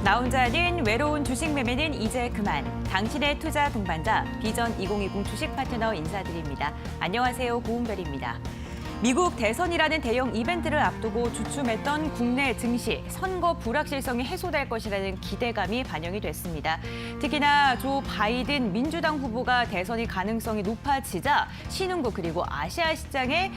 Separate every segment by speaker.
Speaker 1: 나 혼자는 외로운 주식 매매는 이제 그만. 당신의 투자 동반자 비전 2020 주식 파트너 인사드립니다. 안녕하세요, 고은별입니다. 미국 대선이라는 대형 이벤트를 앞두고 주춤했던 국내 증시, 선거 불확실성이 해소될 것이라는 기대감이 반영이 됐습니다. 특히나 조 바이든 민주당 후보가 대선의 가능성이 높아지자 신흥국 그리고 아시아 시장에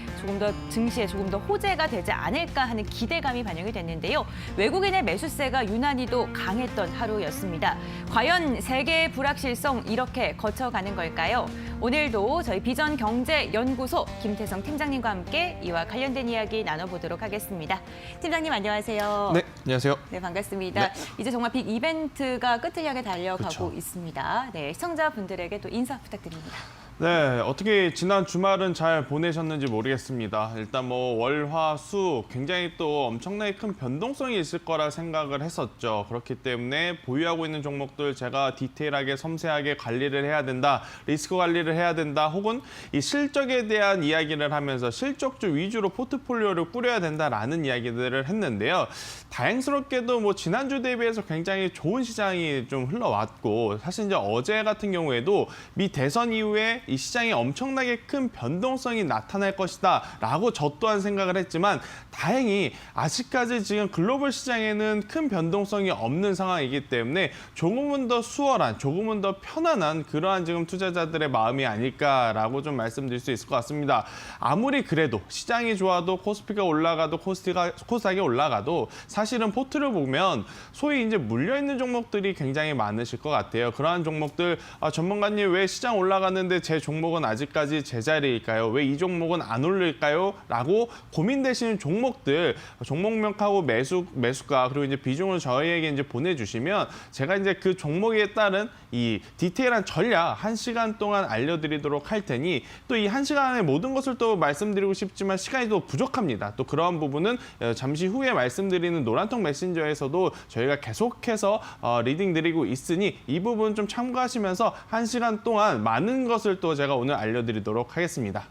Speaker 1: 증시에 조금 더 호재가 되지 않을까 하는 기대감이 반영이 됐는데요. 외국인의 매수세가 유난히도 강했던 하루였습니다. 과연 세계의 불확실성 이렇게 거쳐가는 걸까요? 오늘도 저희 비전 경제연구소 김태성 팀장님과 함께 이와 관련된 이야기 나눠보도록 하겠습니다. 팀장님 안녕하세요.
Speaker 2: 네, 안녕하세요.
Speaker 1: 네, 반갑습니다.
Speaker 2: 네.
Speaker 1: 이제 정말 빅 이벤트가 끝을 향해 달려가고
Speaker 2: 그렇죠.
Speaker 1: 있습니다. 네, 시청자분들에게 또 인사 부탁드립니다.
Speaker 2: 네, 어떻게 지난 주말은 잘 보내셨는지 모르겠습니다. 일단 월, 화, 수 굉장히 또 엄청나게 큰 변동성이 있을 거라 생각을 했었죠. 그렇기 때문에 보유하고 있는 종목들 제가 디테일하게 섬세하게 관리를 해야 된다, 리스크 관리를 해야 된다, 혹은 이 실적에 대한 이야기를 하면서 실적주 위주로 포트폴리오를 꾸려야 된다라는 이야기들을 했는데요. 다행스럽게도 지난주 대비해서 굉장히 좋은 시장이 좀 흘러왔고, 사실 이제 어제 같은 경우에도 미 대선 이후에 이 시장에 엄청나게 큰 변동성이 나타날 것이다 라고 저 또한 생각을 했지만, 다행히 아직까지 지금 글로벌 시장에는 큰 변동성이 없는 상황이기 때문에 조금은 더 수월한, 조금은 더 편안한 그러한 지금 투자자들의 마음이 아닐까라고 좀 말씀드릴 수 있을 것 같습니다. 아무리 그래도 시장이 좋아도 코스피가 올라가도 코스닥이 올라가도 사실은 포트를 보면 소위 이제 물려있는 종목들이 굉장히 많으실 것 같아요. 그러한 종목들, 전문가님 왜 시장 올라갔는데 제 종목은 아직까지 제자리일까요? 왜 이 종목은 안 오를까요? 라고 고민되시는 종목들, 종목명하고 매수가 그리고 이제 비중을 저희에게 이제 보내주시면 제가 이제 그 종목에 따른 이 디테일한 전략 1시간 동안 알려드리도록 할 테니, 또 이 1시간 안에 모든 것을 또 말씀드리고 싶지만 시간이 또 부족합니다. 또 그러한 부분은 잠시 후에 말씀드리는 노란통 메신저에서도 저희가 계속해서 리딩 드리고 있으니 이 부분 좀 참고하시면서 1시간 동안 많은 것을 또 제가 오늘 알려드리도록 하겠습니다.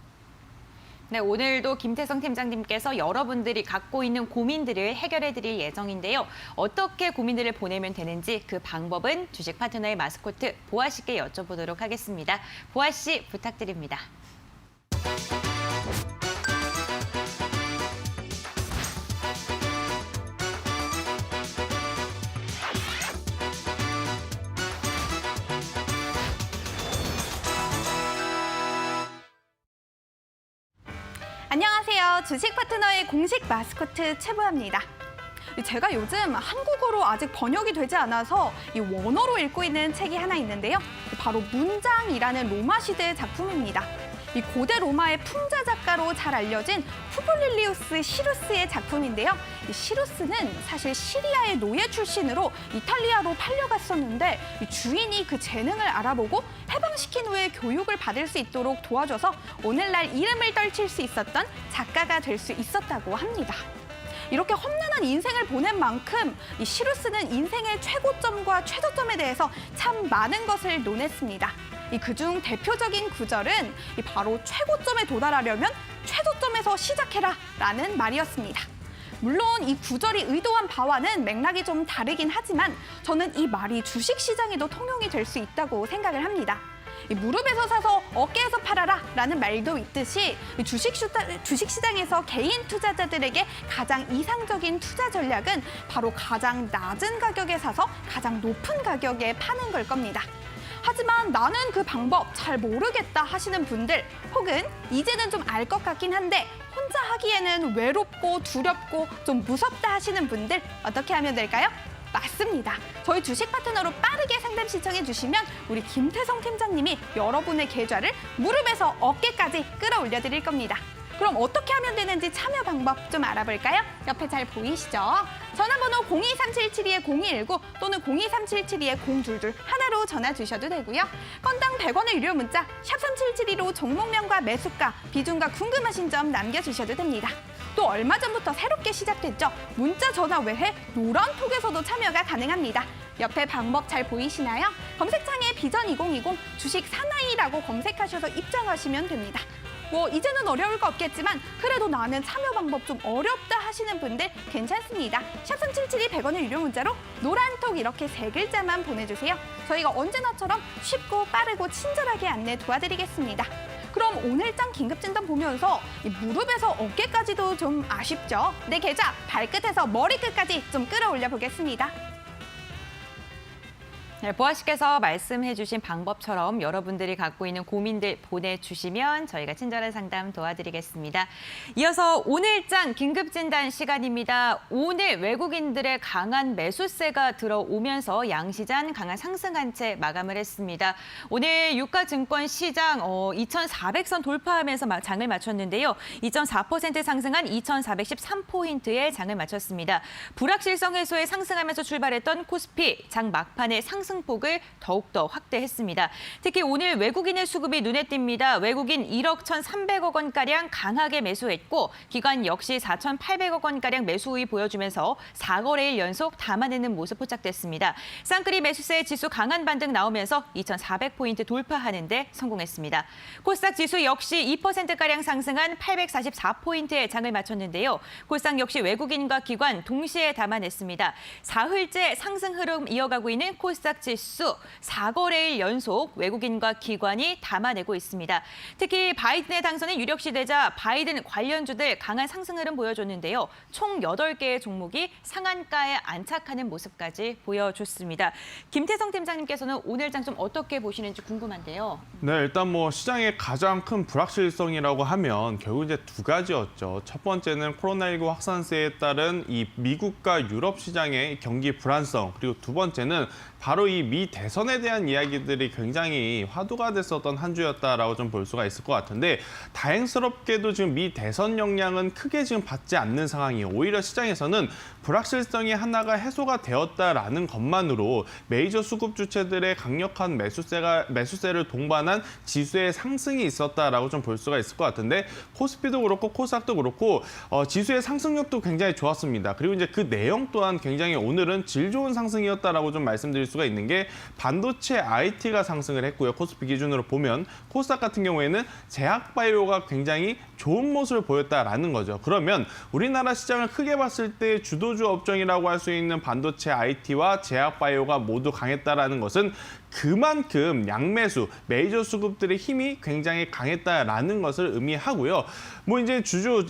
Speaker 1: 네, 오늘도 김태성 팀장님께서 여러분들이 갖고 있는 고민들을 해결해드릴 예정인데요. 어떻게 고민들을 보내면 되는지 그 방법은 주식 파트너의 마스코트 보아 씨께 여쭤보도록 하겠습니다. 보아 씨 부탁드립니다.
Speaker 3: 안녕하세요. 주식 파트너의 공식 마스코트 최보아입니다. 제가 요즘 한국어로 아직 번역이 되지 않아서 이 원어로 읽고 있는 책이 하나 있는데요. 바로 문장이라는 로마 시대의 작품입니다. 이 고대 로마의 풍자 작가로 잘 알려진 푸블리우스 시루스의 작품인데요. 이 시루스는 사실 시리아의 노예 출신으로 이탈리아로 팔려갔었는데, 이 주인이 그 재능을 알아보고 해방시킨 후에 교육을 받을 수 있도록 도와줘서 오늘날 이름을 떨칠 수 있었던 작가가 될 수 있었다고 합니다. 이렇게 험난한 인생을 보낸 만큼 이 시루스는 인생의 최고점과 최저점에 대해서 참 많은 것을 논했습니다. 그중 대표적인 구절은 바로 최고점에 도달하려면 최저점에서 시작해라 라는 말이었습니다. 물론 이 구절이 의도한 바와는 맥락이 좀 다르긴 하지만 저는 이 말이 주식시장에도 통용이 될 수 있다고 생각을 합니다. 무릎에서 사서 어깨에서 팔아라 라는 말도 있듯이 주식시장에서 개인 투자자들에게 가장 이상적인 투자 전략은 바로 가장 낮은 가격에 사서 가장 높은 가격에 파는 걸 겁니다. 하지만 나는 그 방법 잘 모르겠다 하시는 분들, 혹은 이제는 좀 알 것 같긴 한데 혼자 하기에는 외롭고 두렵고 좀 무섭다 하시는 분들, 어떻게 하면 될까요? 맞습니다. 저희 주식 파트너로 빠르게 상담 신청해 주시면 우리 김태성 팀장님이 여러분의 계좌를 무릎에서 어깨까지 끌어올려 드릴 겁니다. 그럼 어떻게 하면 되는지 참여 방법 좀 알아볼까요? 옆에 잘 보이시죠? 전화번호 02377-0219 또는 02377-0222 하나로 전화 주셔도 되고요. 건당 100원의 유료 문자 샵 3772로 종목명과 매수가, 비중과 궁금하신 점 남겨주셔도 됩니다. 또 얼마 전부터 새롭게 시작됐죠. 문자 전화 외에 노란톡에서도 참여가 가능합니다. 옆에 방법 잘 보이시나요? 검색창에 비전 2020 주식 사나이라고 검색하셔서 입장하시면 됩니다. 이제는 어려울 거 없겠지만 그래도 나는 참여 방법 좀 어렵다 하시는 하시는 분들 괜찮습니다. 샵 3772 100원의 유료 문자로 노란톡 이렇게 3글자만 보내주세요. 저희가 언제나처럼 쉽고 빠르고 친절하게 안내 도와드리겠습니다. 그럼 오늘장 긴급진단 보면서 이 무릎에서 어깨까지도 좀 아쉽죠? 내 계좌 발끝에서 머리끝까지 좀 끌어올려 보겠습니다.
Speaker 1: 네, 보아 씨께서 말씀해 주신 방법처럼 여러분들이 갖고 있는 고민들 보내주시면 저희가 친절한 상담 도와드리겠습니다. 이어서 오늘장 긴급진단 시간입니다. 오늘 외국인들의 강한 매수세가 들어오면서 양시장 강한 상승한 채 마감을 했습니다. 오늘 유가증권 시장 2,400선 돌파하면서 장을 마쳤는데요. 2.4% 상승한 2,413포인트의 장을 마쳤습니다. 불확실성 해소에 상승하면서 출발했던 코스피 장 막판에 상승폭을 더욱더 확대했습니다. 특히 오늘 외국인의 수급이 눈에 띕니다. 외국인 1억 1,300억 원가량 강하게 매수했고 기관 역시 4,800억 원가량 매수 우위 보여주면서 4거래일 연속 담아내는 모습 포착됐습니다. 쌍끌이 매수세 지수 강한 반등 나오면서 2,400포인트 돌파하는 데 성공했습니다. 코스닥 지수 역시 2%가량 상승한 844포인트의 장을 마쳤는데요. 코스닥 역시 외국인과 기관 동시에 담아냈습니다. 사흘째 상승 흐름 이어가고 있는 코스닥 지수 4거래일 연속 외국인과 기관이 담아내고 있습니다. 특히 바이든의 당선에 유력시 되자 바이든 관련주들 강한 상승 흐름 보여줬는데요. 총 8개의 종목이 상한가에 안착하는 모습까지 보여줬습니다. 김태성 팀장님께서는 오늘 장 좀 어떻게 보시는지 궁금한데요.
Speaker 2: 네, 일단 시장의 가장 큰 불확실성이라고 하면 결국 이제 두 가지였죠. 첫 번째는 코로나19 확산세에 따른 이 미국과 유럽 시장의 경기 불안성, 그리고 두 번째는 바로 이 미 대선에 대한 이야기들이 굉장히 화두가 됐었던 한 주였다라고 좀 볼 수가 있을 것 같은데, 다행스럽게도 지금 미 대선 영향은 크게 지금 받지 않는 상황이에요. 오히려 시장에서는 불확실성이 하나가 해소가 되었다라는 것만으로 메이저 수급 주체들의 강력한 매수세를 동반한 지수의 상승이 있었다라고 좀 볼 수가 있을 것 같은데, 코스피도 그렇고 코스닥도 그렇고 지수의 상승력도 굉장히 좋았습니다. 그리고 이제 그 내용 또한 굉장히 오늘은 질 좋은 상승이었다라고 좀 말씀드릴 수가 있는 게, 반도체 IT가 상승을 했고요. 코스피 기준으로 보면 코스닥 같은 경우에는 제약바이오가 굉장히 좋은 모습을 보였다라는 거죠. 그러면 우리나라 시장을 크게 봤을 때 주도주 업종이라고 할 수 있는 반도체 IT와 제약바이오가 모두 강했다라는 것은 그만큼 양매수, 메이저 수급들의 힘이 굉장히 강했다라는 것을 의미하고요. 이제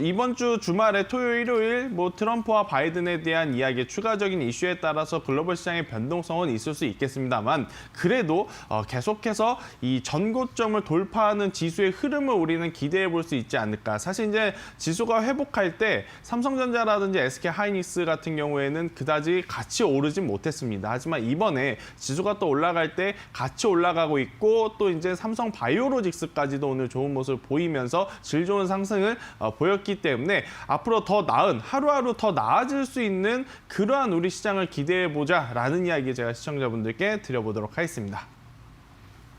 Speaker 2: 이번 주 주말에 토요일, 일요일 트럼프와 바이든에 대한 이야기, 추가적인 이슈에 따라서 글로벌 시장의 변동성은 있을 수 있겠습니다만, 그래도 계속해서 이 전고점을 돌파하는 지수의 흐름을 우리는 기대해 볼 수 있지 않을까. 사실 이제 지수가 회복할 때 삼성전자라든지 SK하이닉스 같은 경우에는 그다지 같이 오르진 못했습니다. 하지만 이번에 지수가 또 올라갈 때 같이 올라가고 있고, 또 이제 삼성 바이오로직스까지도 오늘 좋은 모습을 보이면서 질 좋은 상승을 보였기 때문에 앞으로 더 나은, 하루하루 더 나아질 수 있는 그러한 우리 시장을 기대해보자라는 이야기 제가 시청자분들께 드려보도록 하겠습니다.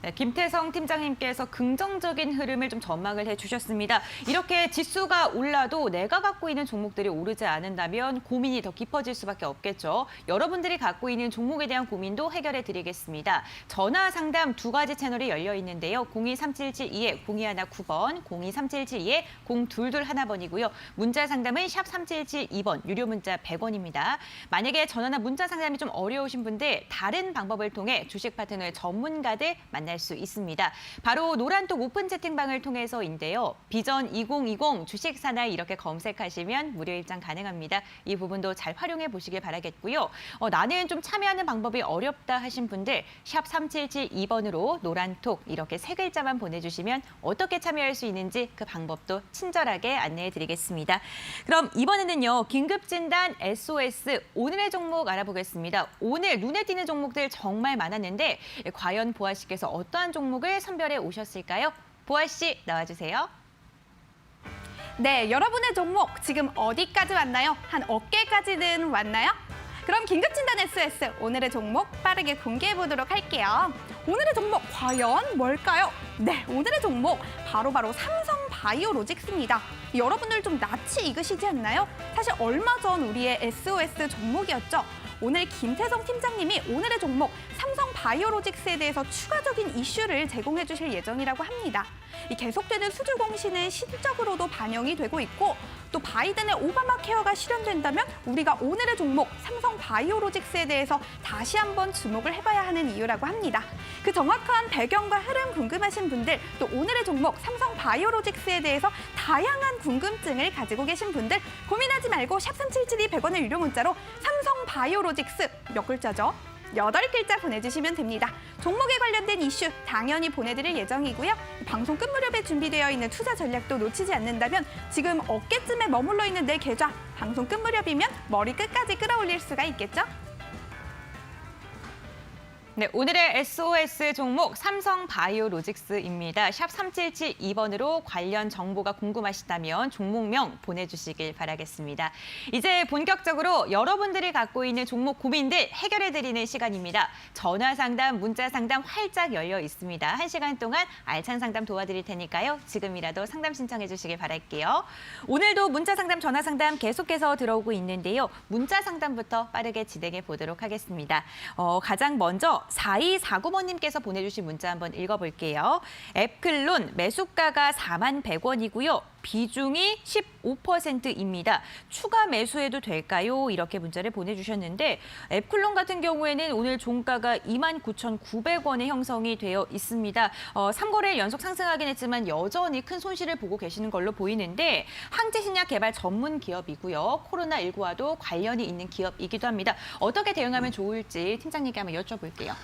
Speaker 1: 네, 김태성 팀장님께서 긍정적인 흐름을 좀 전망을 해주셨습니다. 이렇게 지수가 올라도 내가 갖고 있는 종목들이 오르지 않는다면 고민이 더 깊어질 수밖에 없겠죠. 여러분들이 갖고 있는 종목에 대한 고민도 해결해 드리겠습니다. 전화 상담 2가지 채널이 열려 있는데요. 023772-0219번, 023772-0221번이고요. 문자 상담은 샵 3772번, 유료 문자 100원입니다. 만약에 전화나 문자 상담이 좀 어려우신 분들 다른 방법을 통해 주식 파트너의 전문가들 만날 수 있습니다. 바로 노란톡 오픈 채팅방을 통해서인데요. 비전 2020 주식 사나이 이렇게 검색하시면 무료 입장 가능합니다. 이 부분도 잘 활용해 보시길 바라겠고요. 나는 좀 참여하는 방법이 어렵다 하신 분들 샵 3772번으로 노란톡 이렇게 3글자만 보내주시면 어떻게 참여할 수 있는지 그 방법도 친절하게 안내해 드리겠습니다. 그럼 이번에는요. 긴급진단 SOS 오늘의 종목 알아보겠습니다. 오늘 눈에 띄는 종목들 정말 많았는데 과연 보아 씨께서 어떠한 종목을 선별해 오셨을까요? 보아 씨 나와주세요.
Speaker 3: 네, 여러분의 종목 지금 어디까지 왔나요? 한 어깨까지는 왔나요? 그럼 긴급진단 SOS 오늘의 종목 빠르게 공개해 보도록 할게요. 오늘의 종목 과연 뭘까요? 네, 오늘의 종목 바로 삼성 바이오로직스입니다. 여러분들 좀 낯이 익으시지 않나요? 사실 얼마 전 우리의 SOS 종목이었죠. 오늘 김태성 팀장님이 오늘의 종목 삼성 바이오로직스에 대해서 추가적인 이슈를 제공해 주실 예정이라고 합니다. 이 계속되는 수주 공시는 실적으로도 반영이 되고 있고, 또 바이든의 오바마 케어가 실현된다면 우리가 오늘의 종목 삼성 바이오로직스에 대해서 다시 한번 주목을 해봐야 하는 이유라고 합니다. 그 정확한 배경과 흐름 궁금하신 분들, 또 오늘의 종목 삼성 바이오로직스에 대해서 다양한 궁금증을 가지고 계신 분들 고민하지 말고 샵 3772 100원의 유료 문자로 삼성 바이오로직스 몇 글자죠? 8글자 보내주시면 됩니다. 종목에 관련된 이슈 당연히 보내드릴 예정이고요. 방송 끝 무렵에 준비되어 있는 투자 전략도 놓치지 않는다면 지금 어깨쯤에 머물러 있는 내 계좌 방송 끝 무렵이면 머리 끝까지 끌어올릴 수가 있겠죠?
Speaker 1: 네, 오늘의 SOS 종목 삼성 바이오로직스입니다. 샵 3772번으로 관련 정보가 궁금하시다면 종목명 보내주시길 바라겠습니다. 이제 본격적으로 여러분들이 갖고 있는 종목 고민들 해결해드리는 시간입니다. 전화 상담, 문자 상담 활짝 열려 있습니다. 1시간 동안 알찬 상담 도와드릴 테니까요. 지금이라도 상담 신청해 주시길 바랄게요. 오늘도 문자 상담, 전화 상담 계속해서 들어오고 있는데요. 문자 상담부터 빠르게 진행해 보도록 하겠습니다. 가장 먼저 4249번님께서 보내주신 문자 한번 읽어볼게요. 앱클론 매수가가 41,100원이고요. 비중이 15%입니다. 추가 매수해도 될까요? 이렇게 문자를 보내주셨는데 앱클론 같은 경우에는 오늘 종가가 29,900원에 형성이 되어 있습니다. 3거래일 연속 상승하긴 했지만 여전히 큰 손실을 보고 계시는 걸로 보이는데 항체신약 개발 전문 기업이고요. 코로나19와도 관련이 있는 기업이기도 합니다. 어떻게 대응하면 좋을지 팀장님께 한번 여쭤볼게요.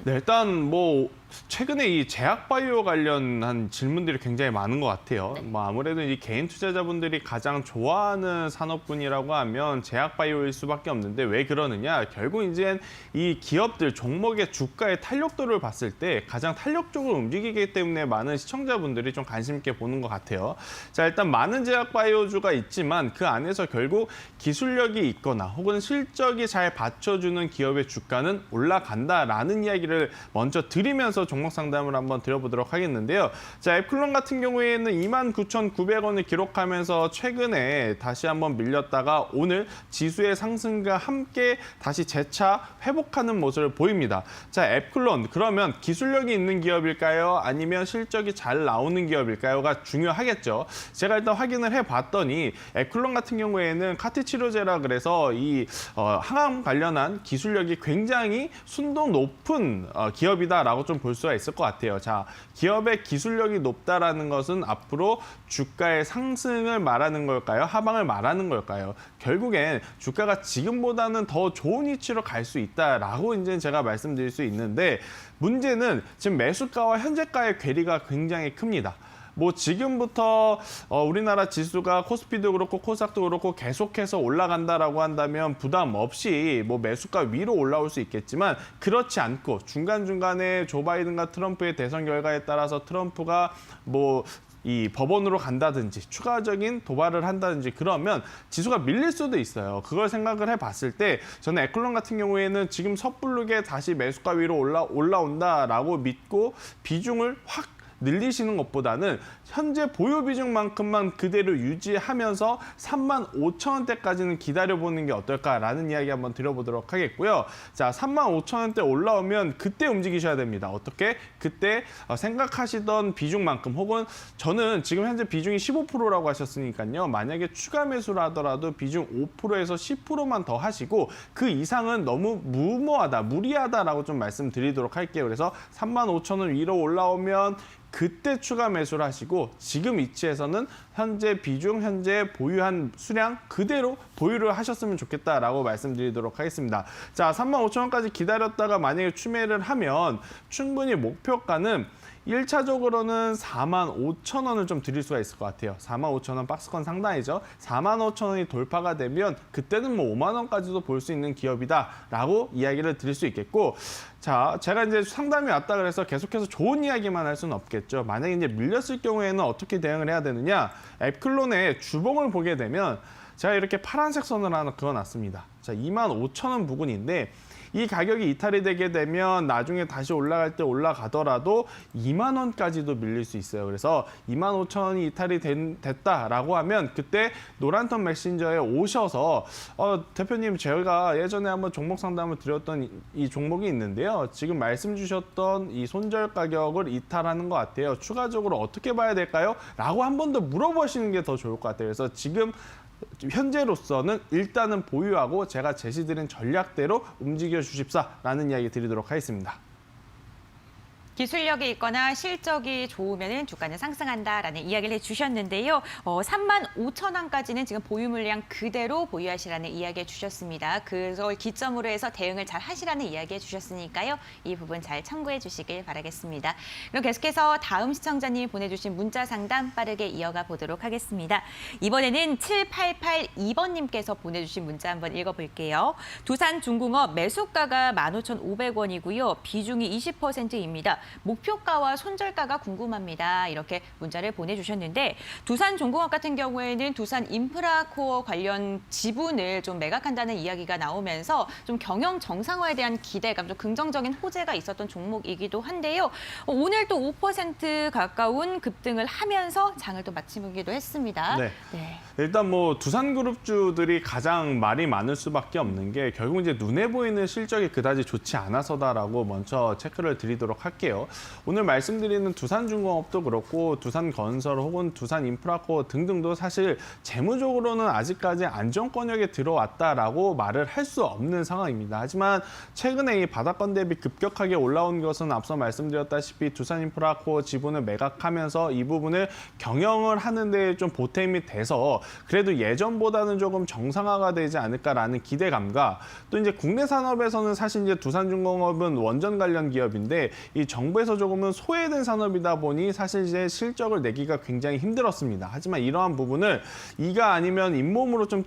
Speaker 2: 네, 일단 뭐 최근에 이 제약바이오 관련한 질문들이 굉장히 많은 것 같아요. 뭐 아무래도 이 개인 투자자분들이 가장 좋아하는 산업군이라고 하면 제약바이오일 수밖에 없는데 왜 그러느냐? 결국 이제 이 기업들 종목의 주가의 탄력도를 봤을 때 가장 탄력적으로 움직이기 때문에 많은 시청자분들이 좀 관심 있게 보는 것 같아요. 자, 일단 많은 제약바이오주가 있지만 그 안에서 결국 기술력이 있거나 혹은 실적이 잘 받쳐주는 기업의 주가는 올라간다라는 이야기를 먼저 드리면서 종목 상담을 한번 드려보도록 하겠는데요. 자, 앱클론 같은 경우에는 29,900원을 기록하면서 최근에 다시 한번 밀렸다가 오늘 지수의 상승과 함께 다시 재차 회복하는 모습을 보입니다. 자, 앱클론 그러면 기술력이 있는 기업일까요? 아니면 실적이 잘 나오는 기업일까요?가 중요하겠죠. 제가 일단 확인을 해봤더니 앱클론 같은 경우에는 카티치로제라 그래서 이 항암 관련한 기술력이 굉장히 순도 높은 기업이다라고 좀 볼 수가 있을 것 같아요. 자, 기업의 기술력이 높다라는 것은 앞으로 주가의 상승을 말하는 걸까요? 하방을 말하는 걸까요? 결국엔 주가가 지금보다는 더 좋은 위치로 갈 수 있다라고 이제 제가 말씀드릴 수 있는데 문제는 지금 매수가와 현재가의 괴리가 굉장히 큽니다. 뭐 지금부터 우리나라 지수가 코스피도 그렇고 코스닥도 그렇고 계속해서 올라간다라고 한다면 부담 없이 뭐 매수가 위로 올라올 수 있겠지만 그렇지 않고 중간중간에 조 바이든과 트럼프의 대선 결과에 따라서 트럼프가 뭐 이 법원으로 간다든지 추가적인 도발을 한다든지 그러면 지수가 밀릴 수도 있어요. 그걸 생각을 해봤을 때 저는 앱클론 같은 경우에는 지금 섣부르게 다시 매수가 위로 올라온다라고 믿고 비중을 확 늘리시는 것보다는 현재 보유 비중만큼만 그대로 유지하면서 35,000원대까지는 기다려보는 게 어떨까라는 이야기 한번 드려보도록 하겠고요. 자, 35,000원대 올라오면 그때 움직이셔야 됩니다. 어떻게? 그때 생각하시던 비중만큼 혹은 저는 지금 현재 비중이 15%라고 하셨으니까요. 만약에 추가 매수를 하더라도 비중 5%에서 10%만 더 하시고 그 이상은 너무 무리하다라고 좀 말씀드리도록 할게요. 그래서 35,000원 위로 올라오면 그때 추가 매수를 하시고 지금 위치에서는 현재 비중, 현재 보유한 수량 그대로 보유를 하셨으면 좋겠다라고 말씀드리도록 하겠습니다. 자, 35,000원까지 기다렸다가 만약에 추매를 하면 충분히 목표가는 1차적으로는 45,000원을 좀 드릴 수가 있을 것 같아요. 45,000원 박스권 상단이죠. 45,000원이 돌파가 되면 그때는 뭐 5만 원까지도 볼 수 있는 기업이다라고 이야기를 드릴 수 있겠고, 자, 제가 이제 상담이 왔다 그래서 계속해서 좋은 이야기만 할 수는 없겠죠. 만약에 이제 밀렸을 경우에는 어떻게 대응을 해야 되느냐? 앱클론의 주봉을 보게 되면 제가 이렇게 파란색 선을 하나 그어놨습니다. 자, 25,000원 부근인데 이 가격이 이탈이 되게 되면 나중에 다시 올라갈 때 올라가더라도 2만 원까지도 밀릴 수 있어요. 그래서 25,000원이 이탈이 됐다라고 하면 그때 노란턴 메신저에 오셔서 대표님 제가 예전에 한번 종목 상담을 드렸던 이 종목이 있는데요. 지금 말씀 주셨던 이 손절 가격을 이탈하는 것 같아요. 추가적으로 어떻게 봐야 될까요? 라고 한 번 더 물어보시는 게 더 좋을 것 같아요. 그래서 지금 현재로서는 일단은 보유하고 제가 제시드린 전략대로 움직여 주십사라는 이야기 드리도록 하겠습니다.
Speaker 1: 기술력이 있거나 실적이 좋으면 주가는 상승한다라는 이야기를 해주셨는데요. 35,000원까지는 지금 보유 물량 그대로 보유하시라는 이야기 해주셨습니다. 그걸 기점으로 해서 대응을 잘 하시라는 이야기 해주셨으니까요. 이 부분 잘 참고해 주시길 바라겠습니다. 그럼 계속해서 다음 시청자님 보내주신 문자 상담 빠르게 이어가 보도록 하겠습니다. 이번에는 7882번님께서 보내주신 문자 한번 읽어볼게요. 두산중공업 매수가가 15,500원이고요. 비중이 20%입니다. 목표가와 손절가가 궁금합니다. 이렇게 문자를 보내주셨는데 두산중공업 같은 경우에는 두산 인프라코어 관련 지분을 좀 매각한다는 이야기가 나오면서 좀 경영 정상화에 대한 기대감, 좀 긍정적인 호재가 있었던 종목이기도 한데요. 오늘 또 5% 가까운 급등을 하면서 장을 또 마치기도 했습니다.
Speaker 2: 네.
Speaker 1: 네.
Speaker 2: 일단 뭐 두산그룹주들이 가장 말이 많을 수밖에 없는 게 결국 이제 눈에 보이는 실적이 그다지 좋지 않아서다라고 먼저 체크를 드리도록 할게요. 오늘 말씀드리는 두산중공업도 그렇고 두산건설 혹은 두산인프라코어 등등도 사실 재무적으로는 아직까지 안정권역에 들어왔다라고 말을 할 수 없는 상황입니다. 하지만 최근에 이 바닥권 대비 급격하게 올라온 것은 앞서 말씀드렸다시피 두산인프라코어 지분을 매각하면서 이 부분을 경영을 하는 데 좀 보탬이 돼서 그래도 예전보다는 조금 정상화가 되지 않을까라는 기대감과 또 이제 국내 산업에서는 사실 이제 두산중공업은 원전 관련 기업인데 이 정부에서 조금은 소외된 산업이다 보니 사실 이제 실적을 내기가 굉장히 힘들었습니다. 하지만 이러한 부분을 이가 아니면 잇몸으로 좀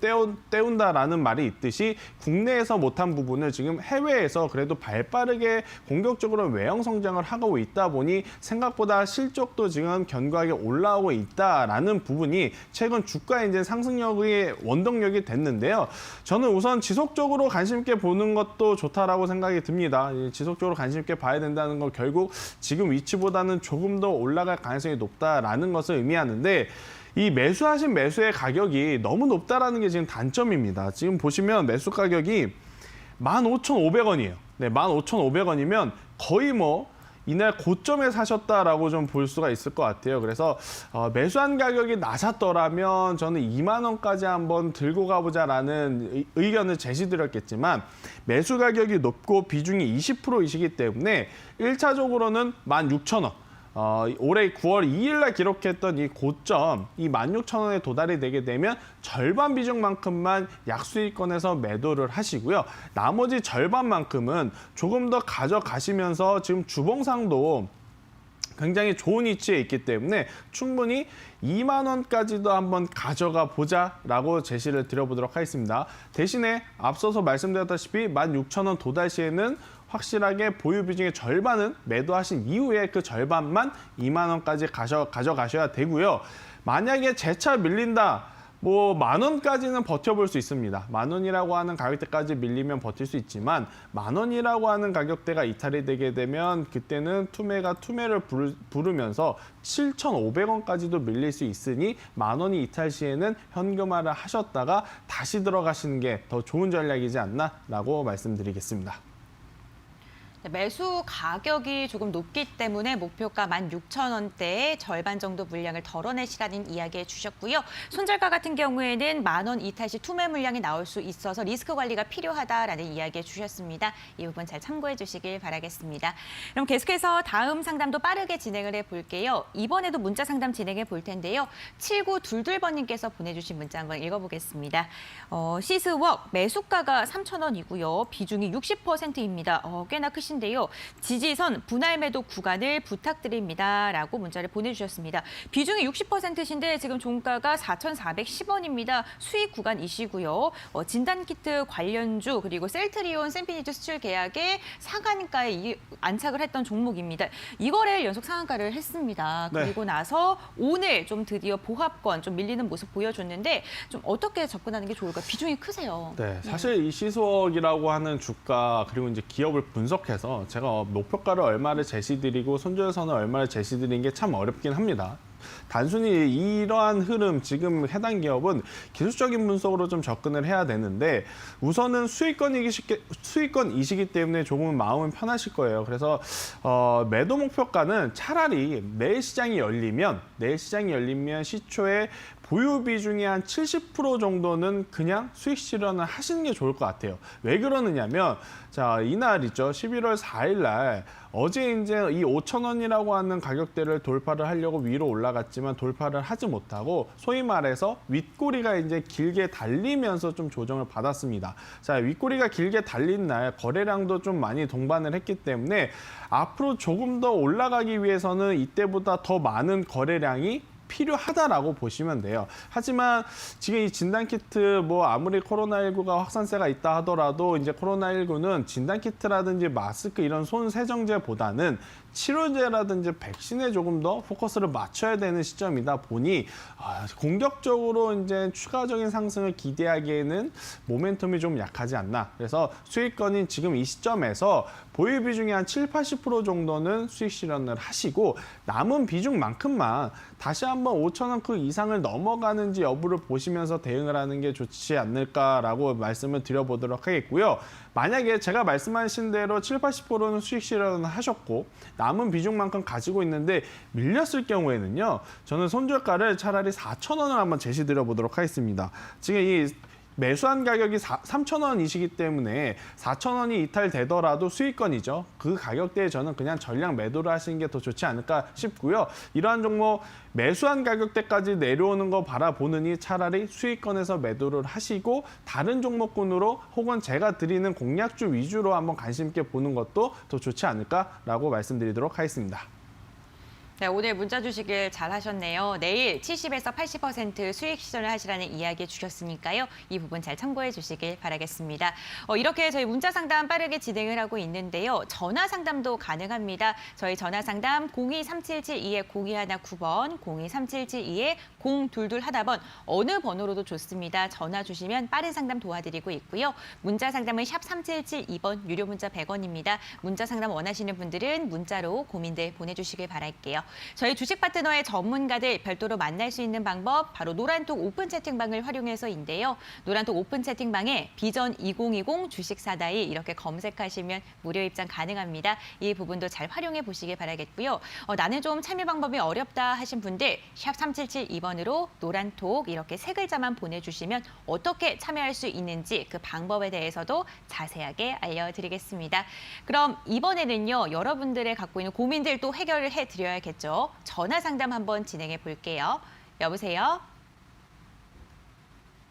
Speaker 2: 때운다라는 말이 있듯이 국내에서 못한 부분을 지금 해외에서 그래도 발빠르게 공격적으로 외형 성장을 하고 있다 보니 생각보다 실적도 지금 견고하게 올라오고 있다라는 부분이 최근 주가의 이제 상승력의 원동력이 됐는데요. 저는 우선 지속적으로 관심 있게 보는 것도 좋다라고 생각이 듭니다. 지속적으로 관심 있게 봐야 된다는 건 결국 지금 위치보다는 조금 더 올라갈 가능성이 높다라는 것을 의미하는데 이 매수하신 매수의 가격이 너무 높다라는 게 지금 단점입니다. 지금 보시면 매수 가격이 15,500원이에요. 네, 15,500원이면 거의 뭐 이날 고점에 사셨다라고 좀 볼 수가 있을 것 같아요. 그래서 매수한 가격이 낮았더라면 저는 2만 원까지 한번 들고 가보자라는 의견을 제시드렸겠지만 매수 가격이 높고 비중이 20%이시기 때문에 1차적으로는 16,000원. 올해 9월 2일 날 기록했던 이 고점, 이 16,000원에 도달이 되게 되면 절반 비중만큼만 약수익권에서 매도를 하시고요. 나머지 절반만큼은 조금 더 가져가시면서 지금 주봉상도 굉장히 좋은 위치에 있기 때문에 충분히 2만 원까지도 한번 가져가 보자라고 제시를 드려보도록 하겠습니다. 대신에 앞서서 말씀드렸다시피 16,000원 도달 시에는 확실하게 보유 비중의 절반은 매도하신 이후에 그 절반만 2만 원까지 가져가셔야 되고요. 만약에 재차 밀린다. 뭐 10,000원까지는 버텨볼 수 있습니다. 10,000원이라고 하는 가격대까지 밀리면 버틸 수 있지만 10,000원이라고 하는 가격대가 이탈이 되게 되면 그때는 투매를 부르면서 7,500원까지도 밀릴 수 있으니 10,000원이 이탈 시에는 현금화를 하셨다가 다시 들어가시는 게 더 좋은 전략이지 않나라고 말씀드리겠습니다.
Speaker 1: 매수 가격이 조금 높기 때문에 목표가 16,000원대의 절반 정도 물량을 덜어내시라는 이야기 해주셨고요. 손절가 같은 경우에는 10,000원 이탈 시 투매 물량이 나올 수 있어서 리스크 관리가 필요하다라는 이야기 해주셨습니다. 이 부분 잘 참고해 주시길 바라겠습니다. 그럼 계속해서 다음 상담도 빠르게 진행을 해볼게요. 이번에도 문자 상담 진행해 볼 텐데요. 7922번님께서 보내주신 문자 한번 읽어보겠습니다. 시스웍 매수가가 3,000원이고요. 비중이 60%입니다. 꽤나 크신 인데요. 지지선 분할 매도 구간을 부탁드립니다라고 문자를 보내주셨습니다. 비중이 60%신데 지금 종가가 4,410원입니다. 수익 구간이시고요. 진단키트 관련주 그리고 셀트리온 샘피니즈 수출 계약에 상한가에 안착을 했던 종목입니다. 이거를 연속 상한가를 했습니다.
Speaker 2: 네.
Speaker 1: 그리고 나서 오늘 좀 드디어 보합권 좀 밀리는 모습 보여줬는데 좀 어떻게 접근하는 게 좋을까? 비중이 크세요.
Speaker 2: 네, 사실 이 시스웍이라고 하는 주가 그리고 이제 기업을 분석해서 제가 목표가를 얼마를 제시드리고 손절선을 얼마를 제시드리는 게 참 어렵긴 합니다. 단순히 이러한 흐름, 지금 해당 기업은 기술적인 분석으로 좀 접근을 해야 되는데 우선은 수익권이시기 때문에 조금은 마음은 편하실 거예요. 그래서 매도 목표가는 차라리 내일 시장이 열리면 시초에 보유 비중이 한 70% 정도는 그냥 수익 실현을 하시는 게 좋을 것 같아요. 왜 그러느냐면 자, 이날이죠. 11월 4일 날 어제 이제 이 5,000원이라고 하는 가격대를 돌파를 하려고 위로 올라갔지만 돌파를 하지 못하고 소위 말해서 윗꼬리가 이제 길게 달리면서 좀 조정을 받았습니다. 자, 윗꼬리가 길게 달린 날 거래량도 좀 많이 동반을 했기 때문에 앞으로 조금 더 올라가기 위해서는 이때보다 더 많은 거래량이 필요하다라고 보시면 돼요. 하지만 지금 이 진단키트 뭐 아무리 코로나19가 확산세가 있다 하더라도 이제 코로나19는 진단키트라든지 마스크 이런 손 세정제보다는 치료제라든지 백신에 조금 더 포커스를 맞춰야 되는 시점이다 보니 공격적으로 이제 추가적인 상승을 기대하기에는 모멘텀이 좀 약하지 않나. 그래서 수익권인 지금 이 시점에서 보유 비중이 한 7, 80% 정도는 수익 실현을 하시고 남은 비중만큼만 다시 한번 5,000원 그 이상을 넘어가는지 여부를 보시면서 대응을 하는 게 좋지 않을까라고 말씀을 드려보도록 하겠고요. 만약에 제가 말씀하신 대로 7, 80%는 수익 실현을 하셨고 남은 비중만큼 가지고 있는데 밀렸을 경우에는요. 저는 손절가를 차라리 4,000원을 한번 제시드려 보도록 하겠습니다. 지금 이 매수한 가격이 3,000원이시기 때문에 4,000원이 이탈되더라도 수익권이죠. 그 가격대에 저는 그냥 전량 매도를 하시는 게 더 좋지 않을까 싶고요. 이러한 종목 매수한 가격대까지 내려오는 거 바라보느니 차라리 수익권에서 매도를 하시고 다른 종목군으로 혹은 제가 드리는 공략주 위주로 한번 관심 있게 보는 것도 더 좋지 않을까라고 말씀드리도록 하겠습니다.
Speaker 1: 네, 오늘 문자 주시길 잘 하셨네요. 내일 70에서 80% 수익 실현을 하시라는 이야기 주셨으니까요. 이 부분 잘 참고해 주시길 바라겠습니다. 이렇게 저희 문자 상담 빠르게 진행을 하고 있는데요. 전화 상담도 가능합니다. 저희 전화 상담 023772-0219번, 023772-0221번 어느 번호로도 좋습니다. 전화 주시면 빠른 상담 도와드리고 있고요. 문자 상담은 샵 3772번, 유료 문자 100원입니다. 문자 상담 원하시는 분들은 문자로 고민들 보내주시길 바랄게요. 저희 주식 파트너의 전문가들 별도로 만날 수 있는 방법 바로 노란톡 오픈 채팅방을 활용해서인데요. 노란톡 오픈 채팅방에 비전 2020 주식 사다이 이렇게 검색하시면 무료 입장 가능합니다. 이 부분도 잘 활용해 보시길 바라겠고요. 나는 좀 참여 방법이 어렵다 하신 분들 샵 3772번으로 노란톡 이렇게 세 글자만 보내주시면 어떻게 참여할 수 있는지 그 방법에 대해서도 자세하게 알려드리겠습니다. 그럼 이번에는요. 여러분들의 갖고 있는 고민들 또 해결을 해드려야겠죠. 전화 상담 한번 진행해 볼게요. 여보세요?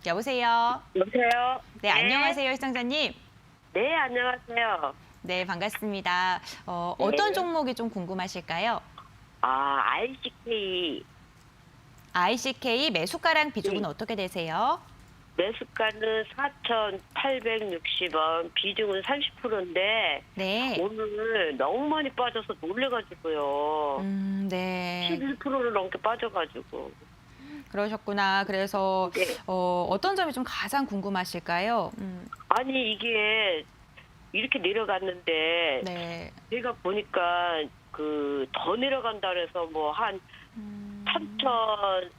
Speaker 1: 여보세요?
Speaker 4: 여보세요?
Speaker 1: 네, 안녕하세요, 시청자님.
Speaker 4: 네, 안녕하세요.
Speaker 1: 네, 반갑습니다. 어떤 종목이 좀 궁금하실까요?
Speaker 4: ICK
Speaker 1: ICK 매수가랑 비중은 어떻게 되세요?
Speaker 4: 매수가는 4,860원, 비중은 30%인데
Speaker 1: 네.
Speaker 4: 오늘 너무 많이 빠져서 놀래가지고요.
Speaker 1: 네.
Speaker 4: 11%를 넘게 빠져가지고.
Speaker 1: 그러셨구나. 그래서
Speaker 4: 네.
Speaker 1: 어떤 점이 좀 가장 궁금하실까요?
Speaker 4: 아니 이게 이렇게 내려갔는데
Speaker 1: 네.
Speaker 4: 제가 보니까 그 더 내려간다 그래서 뭐 한 3,000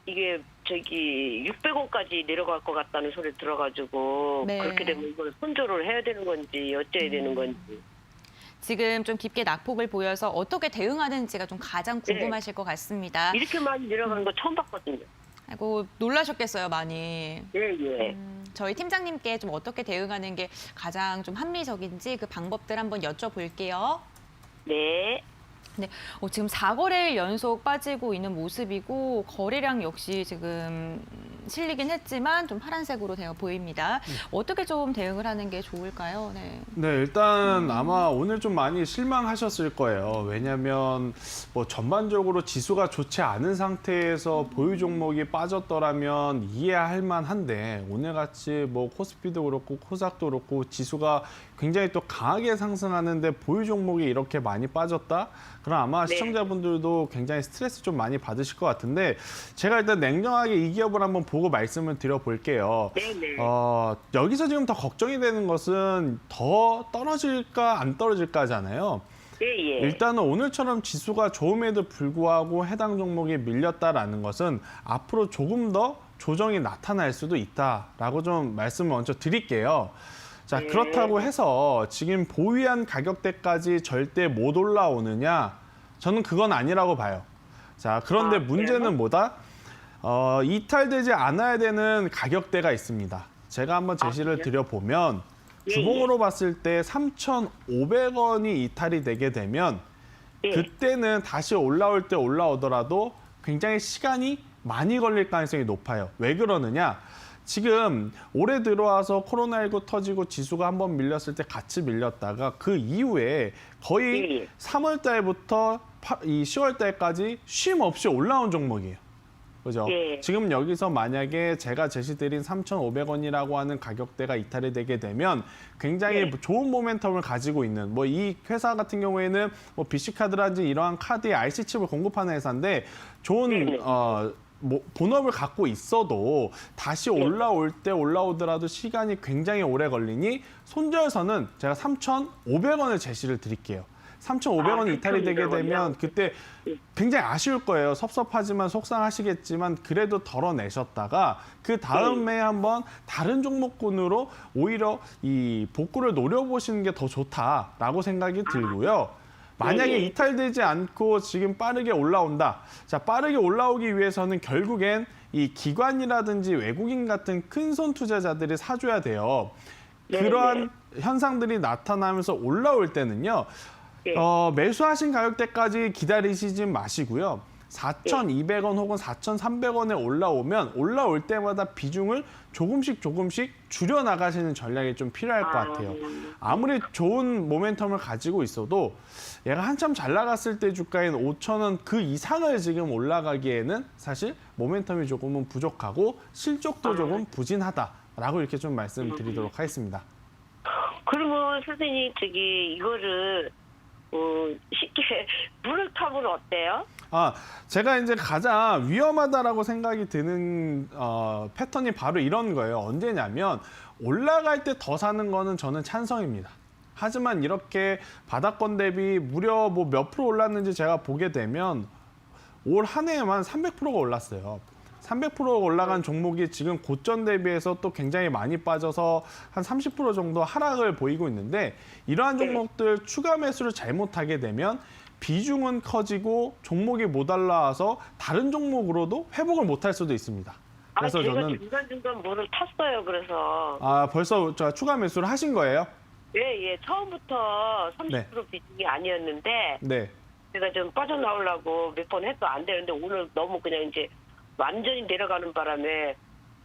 Speaker 4: 이게 저기 600원까지 내려갈 것 같다는 소리 들어가지고
Speaker 1: 네.
Speaker 4: 그렇게 되면 이걸 손절을 해야 되는 건지 어째야 되는 건지.
Speaker 1: 지금 좀 깊게 낙폭을 보여서 어떻게 대응하는지가 좀 가장 궁금하실 것 같습니다.
Speaker 4: 이렇게 많이 내려가는 거 처음 봤거든요.
Speaker 1: 아이고, 놀라셨겠어요, 많이.
Speaker 4: 예.
Speaker 1: 저희 팀장님께 좀 어떻게 대응하는 게 가장 좀 합리적인지 그 방법들 한번 여쭤볼게요.
Speaker 4: 네.
Speaker 1: 네, 지금 4거래일 연속 빠지고 있는 모습이고 거래량 역시 지금 실리긴 했지만 좀 파란색으로 되어 보입니다. 어떻게 좀 대응을 하는 게 좋을까요? 네.
Speaker 2: 네, 일단 아마 오늘 좀 많이 실망하셨을 거예요. 왜냐하면 뭐 전반적으로 지수가 좋지 않은 상태에서 보유 종목이 빠졌더라면 이해할 만한데 오늘같이 뭐 코스피도 그렇고 코스닥도 그렇고 지수가 굉장히 또 강하게 상승하는데 보유 종목이 이렇게 많이 빠졌다? 그럼 아마
Speaker 4: 네.
Speaker 2: 시청자분들도 굉장히 스트레스 좀 많이 받으실 것 같은데 제가 일단 냉정하게 이 기업을 한번 보고 말씀을 드려볼게요.
Speaker 4: 네네.
Speaker 2: 여기서 지금 더 걱정이 되는 것은 더 떨어질까 안 떨어질까잖아요.
Speaker 4: 예.
Speaker 2: 일단은 오늘처럼 지수가 좋음에도 불구하고 해당 종목이 밀렸다라는 것은 앞으로 조금 더 조정이 나타날 수도 있다라고 좀 말씀을 먼저 드릴게요. 자, 그렇다고 해서 지금 보유한 가격대까지 절대 못 올라오느냐? 저는 그건 아니라고 봐요. 자, 그런데 문제는 뭐다? 이탈되지 않아야 되는 가격대가 있습니다. 제가 한번 제시를 드려보면
Speaker 4: 예,
Speaker 2: 주봉으로 봤을 때 3,500원이 이탈이 되게 되면
Speaker 4: 예.
Speaker 2: 그때는 다시 올라올 때 올라오더라도 굉장히 시간이 많이 걸릴 가능성이 높아요. 왜 그러느냐? 지금 올해 들어와서 코로나19 터지고 지수가 한번 밀렸을 때 같이 밀렸다가 그 이후에 거의
Speaker 4: 예.
Speaker 2: 3월 달부터 이 10월 달까지 쉼 없이 올라온 종목이에요. 그죠?
Speaker 4: 예.
Speaker 2: 지금 여기서 만약에 제가 제시드린 3,500원이라고 하는 가격대가 이탈이 되게 되면 굉장히
Speaker 4: 예.
Speaker 2: 좋은 모멘텀을 가지고 있는 뭐 이 회사 같은 경우에는 뭐 BC카드라든지 이러한 카드에 IC칩을 공급하는 회사인데 좋은
Speaker 4: 네네.
Speaker 2: 뭐 본업을 갖고 있어도 다시 올라올 때 올라오더라도 시간이 굉장히 오래 걸리니 손절선은 제가 3,500원을 제시를 드릴게요. 3,500원이 이탈이 되게
Speaker 4: 3,500원 이요?
Speaker 2: 되면 그때 굉장히 아쉬울 거예요. 섭섭하지만 속상하시겠지만 그래도 덜어내셨다가 그 다음에 한번 다른 종목군으로 오히려 이 복구를 노려보시는 게 더 좋다라고 생각이 들고요. 만약에
Speaker 4: 네.
Speaker 2: 이탈되지 않고 지금 빠르게 올라온다. 자, 빠르게 올라오기 위해서는 결국엔 이 기관이라든지 외국인 같은 큰손 투자자들이 사줘야 돼요.
Speaker 4: 네,
Speaker 2: 그러한 현상들이 나타나면서 올라올 때는요.
Speaker 4: 네.
Speaker 2: 매수하신 가격대까지 기다리시지 마시고요. 4,200원 혹은 4,300원에 올라오면 올라올 때마다 비중을 조금씩 줄여 나가시는 전략이 좀 필요할 것 같아요. 아무리 좋은 모멘텀을 가지고 있어도 얘가 한참 잘 나갔을 때 주가인 5,000원 그 이상을 지금 올라가기에는 사실 모멘텀이 조금은 부족하고 실적도 조금 부진하다라고 이렇게 좀 말씀드리도록 하겠습니다.
Speaker 4: 그러면 선생님 이거를 쉽게 물을 타면 어때요?
Speaker 2: 제가 이제 가장 위험하다라고 생각이 드는 패턴이 바로 이런 거예요. 언제냐면 올라갈 때 더 사는 거는 저는 찬성입니다. 하지만 이렇게 바닥권 대비 무려 뭐 몇 프로 올랐는지 제가 보게 되면 올 한 해에만 300%가 올랐어요. 300% 올라간 종목이 지금 고점 대비해서 또 굉장히 많이 빠져서 한 30% 정도 하락을 보이고 있는데 이러한 종목들 추가 매수를 잘못하게 되면 비중은 커지고 종목이 못 올라와서 다른 종목으로도 회복을 못할 수도 있습니다. 그래서
Speaker 4: 제가
Speaker 2: 저는
Speaker 4: 중간중간 물을 탔어요. 그래서
Speaker 2: 벌써 추가 매수를 하신 거예요?
Speaker 4: 예, 처음부터 30%
Speaker 2: 네.
Speaker 4: 비중이 아니었는데
Speaker 2: 네.
Speaker 4: 제가 좀 빠져나오려고 몇 번 해도 안 되는데 오늘 너무 그냥 이제 완전히 내려가는 바람에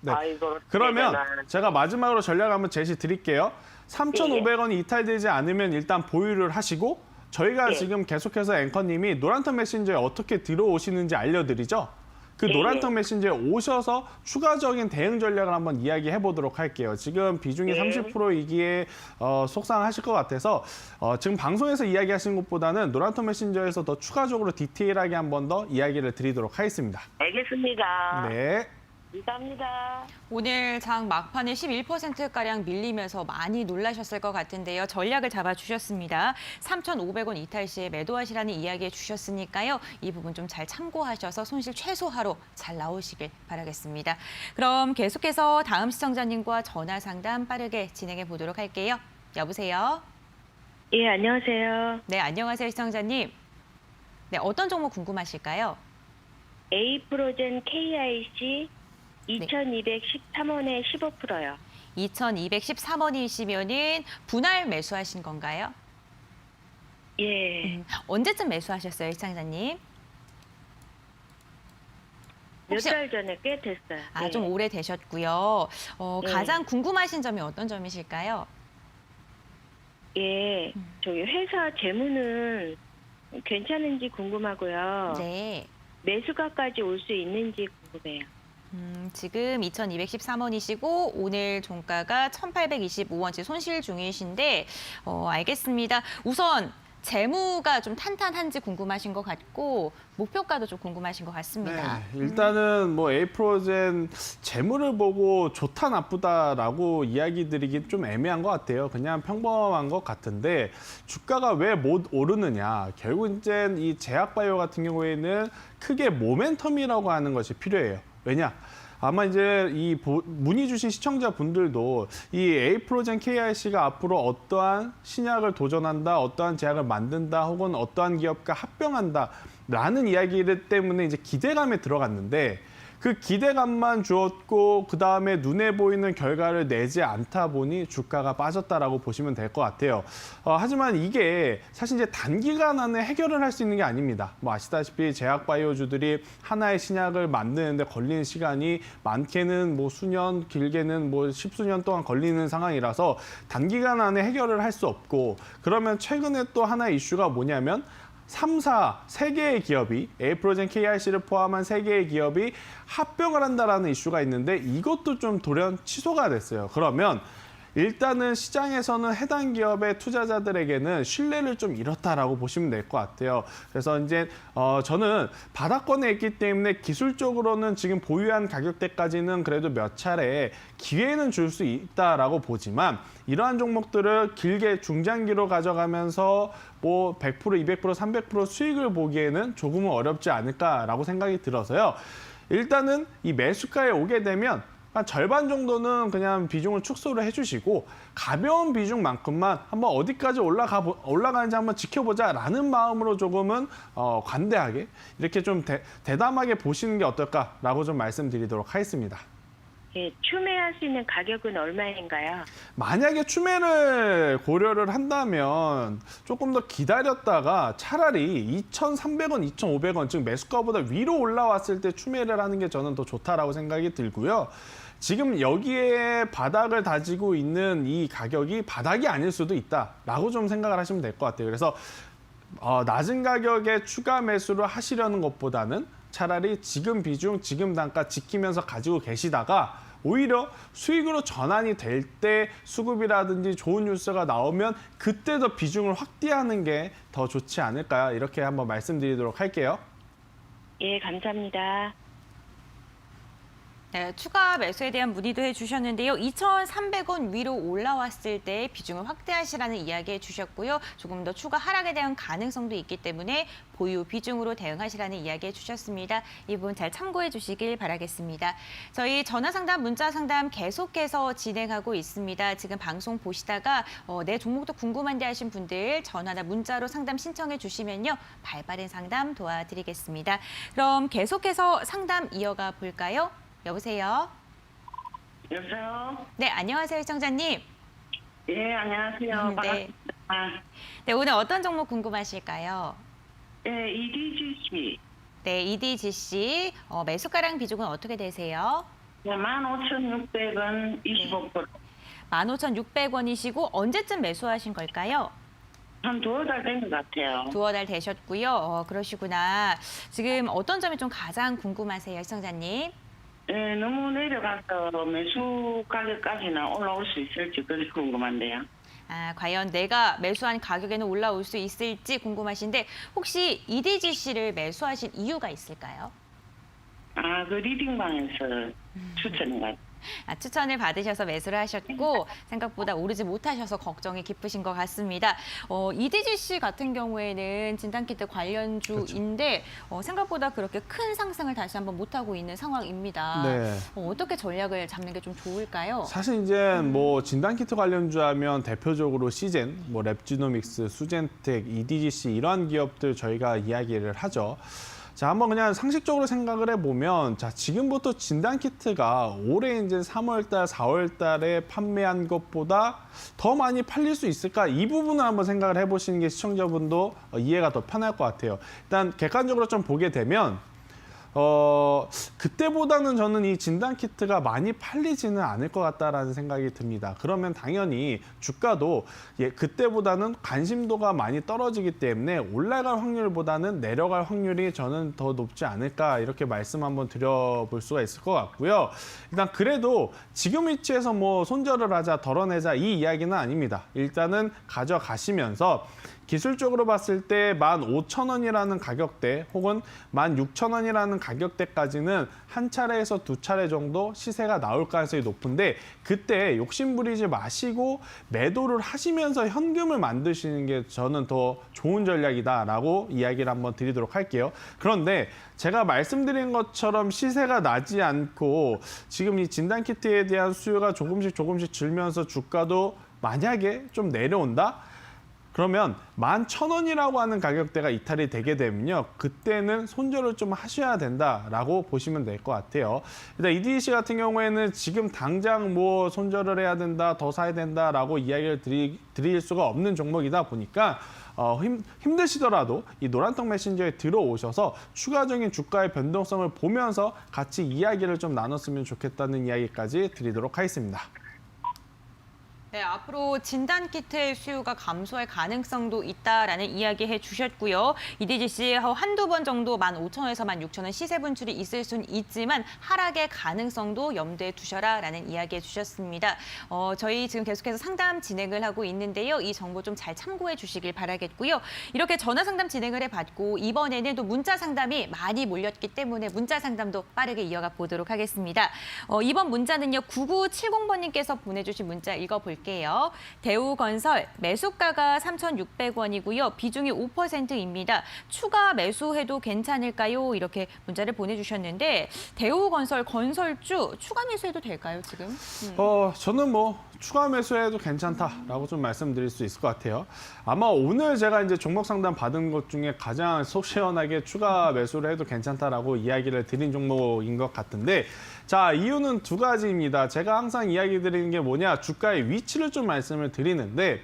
Speaker 2: 네.
Speaker 4: 이거
Speaker 2: 그러면
Speaker 4: 되잖아.
Speaker 2: 제가 마지막으로 전략 한번 제시 드릴게요. 3,500원이 이탈되지 않으면 일단 보유를 하시고 저희가
Speaker 4: 예.
Speaker 2: 지금 계속해서 앵커님이 노란턱 메신저에 어떻게 들어오시는지 알려드리죠. 그 노란턱 메신저에 오셔서 추가적인 대응 전략을 한번 이야기해 보도록 할게요. 지금 비중이 30%이기에 속상하실 것 같아서 지금 방송에서 이야기하신 것보다는 노란턱 메신저에서 더 추가적으로 디테일하게 한 번 더 이야기를 드리도록 하겠습니다.
Speaker 4: 알겠습니다.
Speaker 2: 네.
Speaker 4: 감사합니다.
Speaker 1: 오늘 장 막판에 11%가량 밀리면서 많이 놀라셨을 것 같은데요. 전략을 잡아주셨습니다. 3,500원 이탈 시에 매도하시라는 이야기 해주셨으니까요. 이 부분 좀 잘 참고하셔서 손실 최소화로 잘 나오시길 바라겠습니다. 그럼 계속해서 다음 시청자님과 전화 상담 빠르게 진행해 보도록 할게요. 여보세요?
Speaker 5: 예, 안녕하세요.
Speaker 1: 네, 안녕하세요, 시청자님. 네, 어떤 종목 궁금하실까요?
Speaker 5: A프로젠 KIC 2,213원에 15%요.
Speaker 1: 2,213원이시면은 분할 매수하신 건가요?
Speaker 5: 예.
Speaker 1: 언제쯤 매수하셨어요, 시청자님?
Speaker 5: 몇
Speaker 1: 혹시-
Speaker 5: 달 전에 꽤 됐어요. 예.
Speaker 1: 좀 오래 되셨고요.
Speaker 5: 네.
Speaker 1: 가장 궁금하신 점이 어떤 점이실까요?
Speaker 5: 예. 저기 회사 재무는 괜찮은지 궁금하고요.
Speaker 1: 네.
Speaker 5: 매수가까지 올 수 있는지 궁금해요.
Speaker 1: 지금 2,213원이시고 오늘 종가가 1,825원치 손실 중이신데 알겠습니다. 우선 재무가 좀 탄탄한지 궁금하신 것 같고 목표가도 좀 궁금하신 것 같습니다.
Speaker 2: 네, 일단은 뭐 에이프로젠 재물을 보고 좋다 나쁘다라고 이야기 드리기 좀 애매한 것 같아요. 그냥 평범한 것 같은데 주가가 왜 못 오르느냐. 결국 이제 이 제약바이오 같은 경우에는 크게 모멘텀이라고 하는 것이 필요해요. 왜냐? 아마 이제 이 문의 주신 시청자분들도 이 에이프로젠 KIC가 앞으로 어떠한 신약을 도전한다, 어떠한 제약을 만든다, 혹은 어떠한 기업과 합병한다 라는 이야기를 때문에 이제 기대감에 들어갔는데 그 기대감만 주었고 그다음에 눈에 보이는 결과를 내지 않다 보니 주가가 빠졌다라고 보시면 될 것 같아요. 하지만 이게 사실 이제 단기간 안에 해결을 할 수 있는 게 아닙니다. 뭐 아시다시피 제약바이오주들이 하나의 신약을 만드는데 걸리는 시간이 많게는 뭐 수년, 길게는 뭐 십수년 동안 걸리는 상황이라서 단기간 안에 해결을 할 수 없고, 그러면 최근에 또 하나의 이슈가 뭐냐면 3개의 기업이, 에이프로젠, KRC를 포함한 3개의 기업이 합병을 한다라는 이슈가 있는데 이것도 좀 돌연 취소가 됐어요. 그러면 일단은 시장에서는 해당 기업의 투자자들에게는 신뢰를 좀 잃었다라고 보시면 될 것 같아요. 그래서 이제 저는 바닥권에 있기 때문에 기술적으로는 지금 보유한 가격대까지는 그래도 몇 차례 기회는 줄 수 있다라고 보지만, 이러한 종목들을 길게 중장기로 가져가면서 뭐 100%, 200%, 300% 수익을 보기에는 조금은 어렵지 않을까라고 생각이 들어서요. 일단은 이 매수가에 오게 되면 한 절반 정도는 그냥 비중을 축소를 해주시고, 가벼운 비중만큼만 한번 어디까지 올라가는지 한번 지켜보자라는 마음으로 조금은 관대하게 이렇게 좀 대담하게 보시는 게 어떨까라고 좀 말씀드리도록 하겠습니다.
Speaker 5: 예, 추매할 수 있는 가격은 얼마인가요?
Speaker 2: 만약에 추매를 고려를 한다면 조금 더 기다렸다가 차라리 2,300원, 2,500원, 즉 매수가보다 위로 올라왔을 때 추매를 하는 게 저는 더 좋다라고 생각이 들고요. 지금 여기에 바닥을 다지고 있는 이 가격이 바닥이 아닐 수도 있다라고 좀 생각을 하시면 될 것 같아요. 그래서 낮은 가격에 추가 매수를 하시려는 것보다는 차라리 지금 비중, 지금 단가 지키면서 가지고 계시다가 오히려 수익으로 전환이 될 때 수급이라든지 좋은 뉴스가 나오면 그때 더 비중을 확대하는 게 더 좋지 않을까, 이렇게 한번 말씀드리도록 할게요.
Speaker 5: 예, 감사합니다.
Speaker 1: 네, 추가 매수에 대한 문의도 해주셨는데요. 2,300원 위로 올라왔을 때 비중을 확대하시라는 이야기 해주셨고요. 조금 더 추가 하락에 대한 가능성도 있기 때문에 보유 비중으로 대응하시라는 이야기 해주셨습니다. 이 부분 잘 참고해 주시길 바라겠습니다. 저희 전화상담, 문자상담 계속해서 진행하고 있습니다. 지금 방송 보시다가 내 종목도 궁금한데 하신 분들 전화나 문자로 상담 신청해 주시면요. 발빠른 상담 도와드리겠습니다. 그럼 계속해서 상담 이어가 볼까요? 여보세요?
Speaker 6: 여보세요?
Speaker 1: 네, 안녕하세요, 시청자님.
Speaker 6: 예, 안녕하세요.
Speaker 1: 네.
Speaker 6: 반갑습니다.
Speaker 1: 네, 오늘 어떤 종목 궁금하실까요?
Speaker 6: 예, EDGC.
Speaker 1: 네, EDGC 매수가랑 비중은 어떻게 되세요?
Speaker 6: 예, 15,600원 25%.
Speaker 1: 15,600원이시고 언제쯤 매수하신 걸까요?
Speaker 6: 한 두어 달 된 것 같아요.
Speaker 1: 두어 달 되셨고요. 그러시구나. 지금 어떤 점이 좀 가장 궁금하세요, 시청자님?
Speaker 6: 예, 너무 내려가서 매수 가격까지는 올라올 수 있을지 그게 궁금한데요.
Speaker 1: 과연 내가 매수한 가격에는 올라올 수 있을지 궁금하신데 혹시 EDGC를 매수하신 이유가 있을까요?
Speaker 6: 그 리딩방에서 추천인 것 같아요.
Speaker 1: 추천을 받으셔서 매수를 하셨고 생각보다 오르지 못하셔서 걱정이 깊으신 것 같습니다. EDGC 같은 경우에는 진단키트 관련주인데 생각보다 그렇게 큰 상승을 다시 한번 못하고 있는 상황입니다.
Speaker 2: 네.
Speaker 1: 어떻게 전략을 잡는 게 좀 좋을까요?
Speaker 2: 사실 이제 뭐 진단키트 관련주 하면 대표적으로 시젠, 뭐 랩지노믹스, 수젠텍, EDGC 이러한 기업들 저희가 이야기를 하죠. 자, 한번 그냥 상식적으로 생각을 해보면, 자, 지금부터 진단키트가 올해 이제 3월달, 4월달에 판매한 것보다 더 많이 팔릴 수 있을까? 이 부분을 한번 생각을 해보시는 게 시청자분도 이해가 더 편할 것 같아요. 일단 객관적으로 좀 보게 되면, 그때보다는 저는 이 진단키트가 많이 팔리지는 않을 것 같다라는 생각이 듭니다. 그러면 당연히 주가도 그때보다는 관심도가 많이 떨어지기 때문에 올라갈 확률보다는 내려갈 확률이 저는 더 높지 않을까, 이렇게 말씀 한번 드려볼 수가 있을 것 같고요. 일단 그래도 지금 위치에서 뭐 손절을 하자, 덜어내자 이 이야기는 아닙니다. 일단은 가져가시면서 기술적으로 봤을 때 15,000원이라는 가격대 혹은 16,000원이라는 가격대까지는 한 차례에서 두 차례 정도 시세가 나올 가능성이 높은데, 그때 욕심 부리지 마시고 매도를 하시면서 현금을 만드시는 게 저는 더 좋은 전략이다라고 이야기를 한번 드리도록 할게요. 그런데 제가 말씀드린 것처럼 시세가 나지 않고 지금 이 진단키트에 대한 수요가 조금씩 줄면서 주가도 만약에 좀 내려온다? 그러면 11,000원이라고 하는 가격대가 이탈이 되게 되면요. 그때는 손절을 좀 하셔야 된다라고 보시면 될 것 같아요. 일단 EDC 같은 경우에는 지금 당장 뭐 손절을 해야 된다, 더 사야 된다라고 이야기를 드릴 수가 없는 종목이다 보니까 힘드시더라도 이 노란떡 메신저에 들어오셔서 추가적인 주가의 변동성을 보면서 같이 이야기를 좀 나눴으면 좋겠다는 이야기까지 드리도록 하겠습니다.
Speaker 1: 네, 앞으로 진단키트의 수요가 감소할 가능성도 있다라는 이야기 해주셨고요. EDGC 한두 번 정도 15,000원에서 16,000원 시세 분출이 있을 수는 있지만 하락의 가능성도 염두에 두셔라라는 이야기 해주셨습니다. 저희 지금 계속해서 상담 진행을 하고 있는데요. 이 정보 좀 잘 참고해 주시길 바라겠고요. 이렇게 전화 상담 진행을 해봤고 이번에는 또 문자 상담이 많이 몰렸기 때문에 문자 상담도 빠르게 이어가 보도록 하겠습니다. 이번 문자는요. 9970번님께서 보내주신 문자 읽어볼게요. 대우건설 매수가가 3,600원이고요. 비중이 5%입니다. 추가 매수해도 괜찮을까요? 이렇게 문자를 보내주셨는데 대우건설 건설주 추가 매수해도 될까요, 지금?
Speaker 2: 저는 뭐 추가 매수해도 괜찮다라고 좀 말씀드릴 수 있을 것 같아요. 아마 오늘 제가 이제 종목 상담 받은 것 중에 가장 속 시원하게 추가 매수를 해도 괜찮다라고 이야기를 드린 종목인 것 같은데, 자, 이유는 두 가지입니다. 제가 항상 이야기 드리는 게 뭐냐, 주가의 위치를 좀 말씀을 드리는데,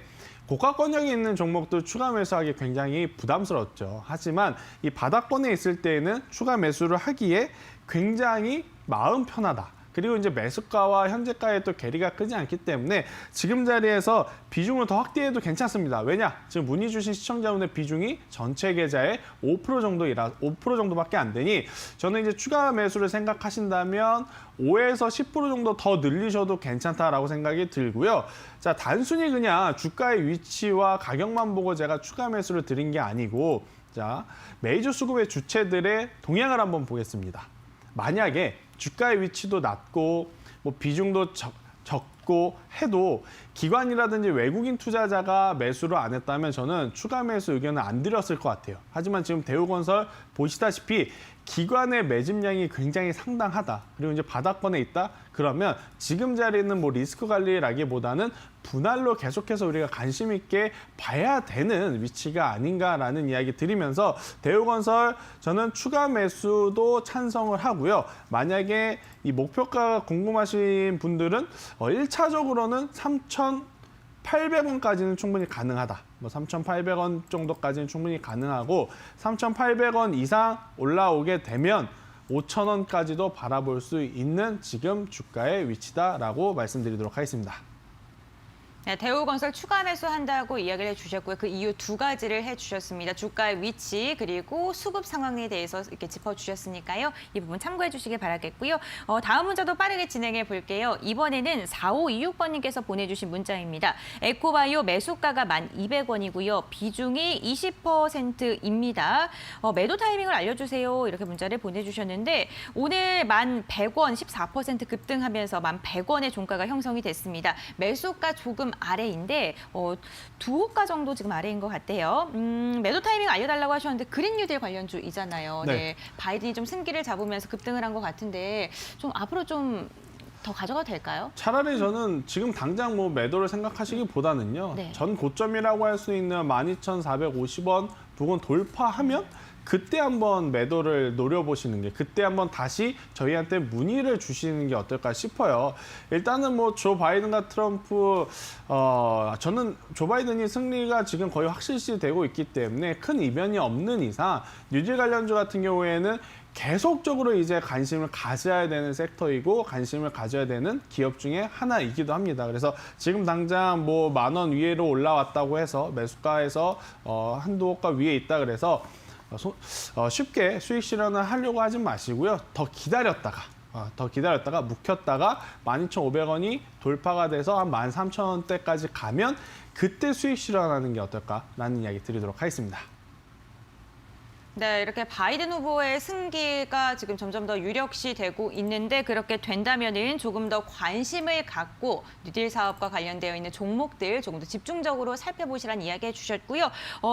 Speaker 2: 고가권역에 있는 종목도 추가 매수하기 굉장히 부담스럽죠. 하지만 이 바닥권에 있을 때에는 추가 매수를 하기에 굉장히 마음 편하다. 그리고 이제 매수가와 현재가의 또 괴리가 크지 않기 때문에 지금 자리에서 비중을 더 확대해도 괜찮습니다. 왜냐? 지금 문의 주신 시청자분의 비중이 전체 계좌의 5% 정도밖에 안 되니 저는 이제 추가 매수를 생각하신다면 5에서 10% 정도 더 늘리셔도 괜찮다라고 생각이 들고요. 자, 단순히 그냥 주가의 위치와 가격만 보고 제가 추가 매수를 드린 게 아니고, 자, 메이저 수급의 주체들의 동향을 한번 보겠습니다. 만약에 주가의 위치도 낮고 뭐 비중도 적고 해도 기관이라든지 외국인 투자자가 매수를 안 했다면 저는 추가 매수 의견을 안 드렸을 것 같아요. 하지만 지금 대우건설 보시다시피 기관의 매집량이 굉장히 상당하다. 그리고 이제 바닥권에 있다. 그러면 지금 자리는 뭐 리스크 관리라기보다는 분할로 계속해서 우리가 관심 있게 봐야 되는 위치가 아닌가라는 이야기 드리면서 대우건설 저는 추가 매수도 찬성을 하고요. 만약에 이 목표가가 궁금하신 분들은 1차적으로는 3,800원까지는 충분히 가능하다. 뭐 3,800원 정도까지는 충분히 가능하고 3,800원 이상 올라오게 되면 5,000원까지도 바라볼 수 있는 지금 주가의 위치다라고 말씀드리도록 하겠습니다.
Speaker 1: 네, 대우건설 추가 매수한다고 이야기를 해주셨고요. 그 이유 두 가지를 해주셨습니다. 주가의 위치 그리고 수급 상황에 대해서 이렇게 짚어주셨으니까요. 이 부분 참고해 주시길 바라겠고요. 다음 문자도 빠르게 진행해 볼게요. 이번에는 4526번님께서 보내주신 문자입니다. 에코바이오 매수가가 1,200원이고요. 비중이 20%입니다. 매도 타이밍을 알려주세요. 이렇게 문자를 보내주셨는데 오늘 1,100원 14% 급등하면서 1,100원의 종가가 형성이 됐습니다. 매수가 조금 아래인데 두 호가 정도 지금 아래인 것 같대요. 매도 타이밍 알려달라고 하셨는데 그린 뉴딜 관련주이잖아요.
Speaker 2: 네.
Speaker 1: 네, 바이든이 좀 승기를 잡으면서 급등을 한 것 같은데 좀 앞으로 좀 더 가져가도 될까요?
Speaker 2: 차라리 저는 지금 당장 뭐 매도를 생각하시기보다는요.
Speaker 1: 네.
Speaker 2: 전 고점이라고 할 수 있는 12,450원 부근 돌파하면 그때 한번 매도를 노려보시는 게, 그때 한번 다시 저희한테 문의를 주시는 게 어떨까 싶어요. 일단은 뭐 조 바이든과 트럼프, 저는 조 바이든이 승리가 지금 거의 확실시 되고 있기 때문에 큰 이변이 없는 이상 뉴딜 관련주 같은 경우에는 계속적으로 이제 관심을 가져야 되는 섹터이고 관심을 가져야 되는 기업 중에 하나이기도 합니다. 그래서 지금 당장 뭐 10,000원 위로 올라왔다고 해서 매수가에서 한두 호가 위에 있다 그래서 쉽게 수익 실현을 하려고 하지 마시고요. 더 기다렸다가 묵혔다가 12,500원이 돌파가 돼서 한 13,000원대까지 가면 그때 수익 실현하는 게 어떨까라는 이야기 드리도록 하겠습니다.
Speaker 1: 네, 이렇게 바이든 후보의 승기가 지금 점점 더 유력시 되고 있는데 그렇게 된다면은 조금 더 관심을 갖고 뉴딜 사업과 관련되어 있는 종목들 조금 더 집중적으로 살펴보시라는 이야기 해주셨고요.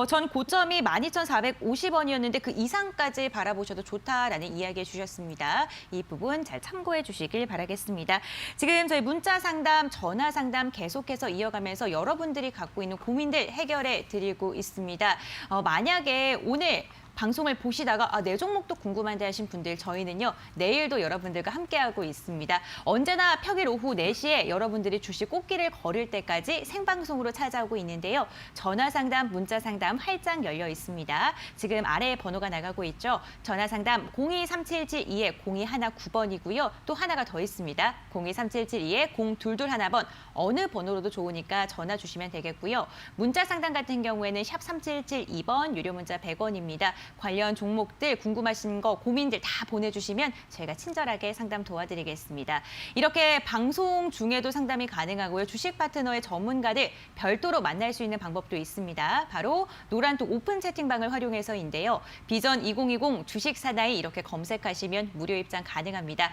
Speaker 1: 전 고점이 12,450원이었는데 그 이상까지 바라보셔도 좋다라는 이야기 해주셨습니다. 이 부분 잘 참고해 주시길 바라겠습니다. 지금 저희 문자 상담, 전화 상담 계속해서 이어가면서 여러분들이 갖고 있는 고민들 해결해 드리고 있습니다. 만약에 오늘 방송을 보시다가 내 종목도 궁금한데 하신 분들 저희는요. 내일도 여러분들과 함께하고 있습니다. 언제나 평일 오후 4시에 여러분들이 주식 꽃길을 걸을 때까지 생방송으로 찾아오고 있는데요. 전화 상담, 문자 상담 활짝 열려 있습니다. 지금 아래에 번호가 나가고 있죠. 전화 상담 023772-0219번이고요. 또 하나가 더 있습니다. 023772-0221번 어느 번호로도 좋으니까 전화 주시면 되겠고요. 문자 상담 같은 경우에는 샵 3772번 유료 문자 100원입니다. 관련 종목들 궁금하신 거 고민들 다 보내주시면 저희가 친절하게 상담 도와드리겠습니다. 이렇게 방송 중에도 상담이 가능하고요. 주식 파트너의 전문가들 별도로 만날 수 있는 방법도 있습니다. 바로 노란톡 오픈 채팅방을 활용해서인데요. 비전 2020 주식 사나이 이렇게 검색하시면 무료 입장 가능합니다.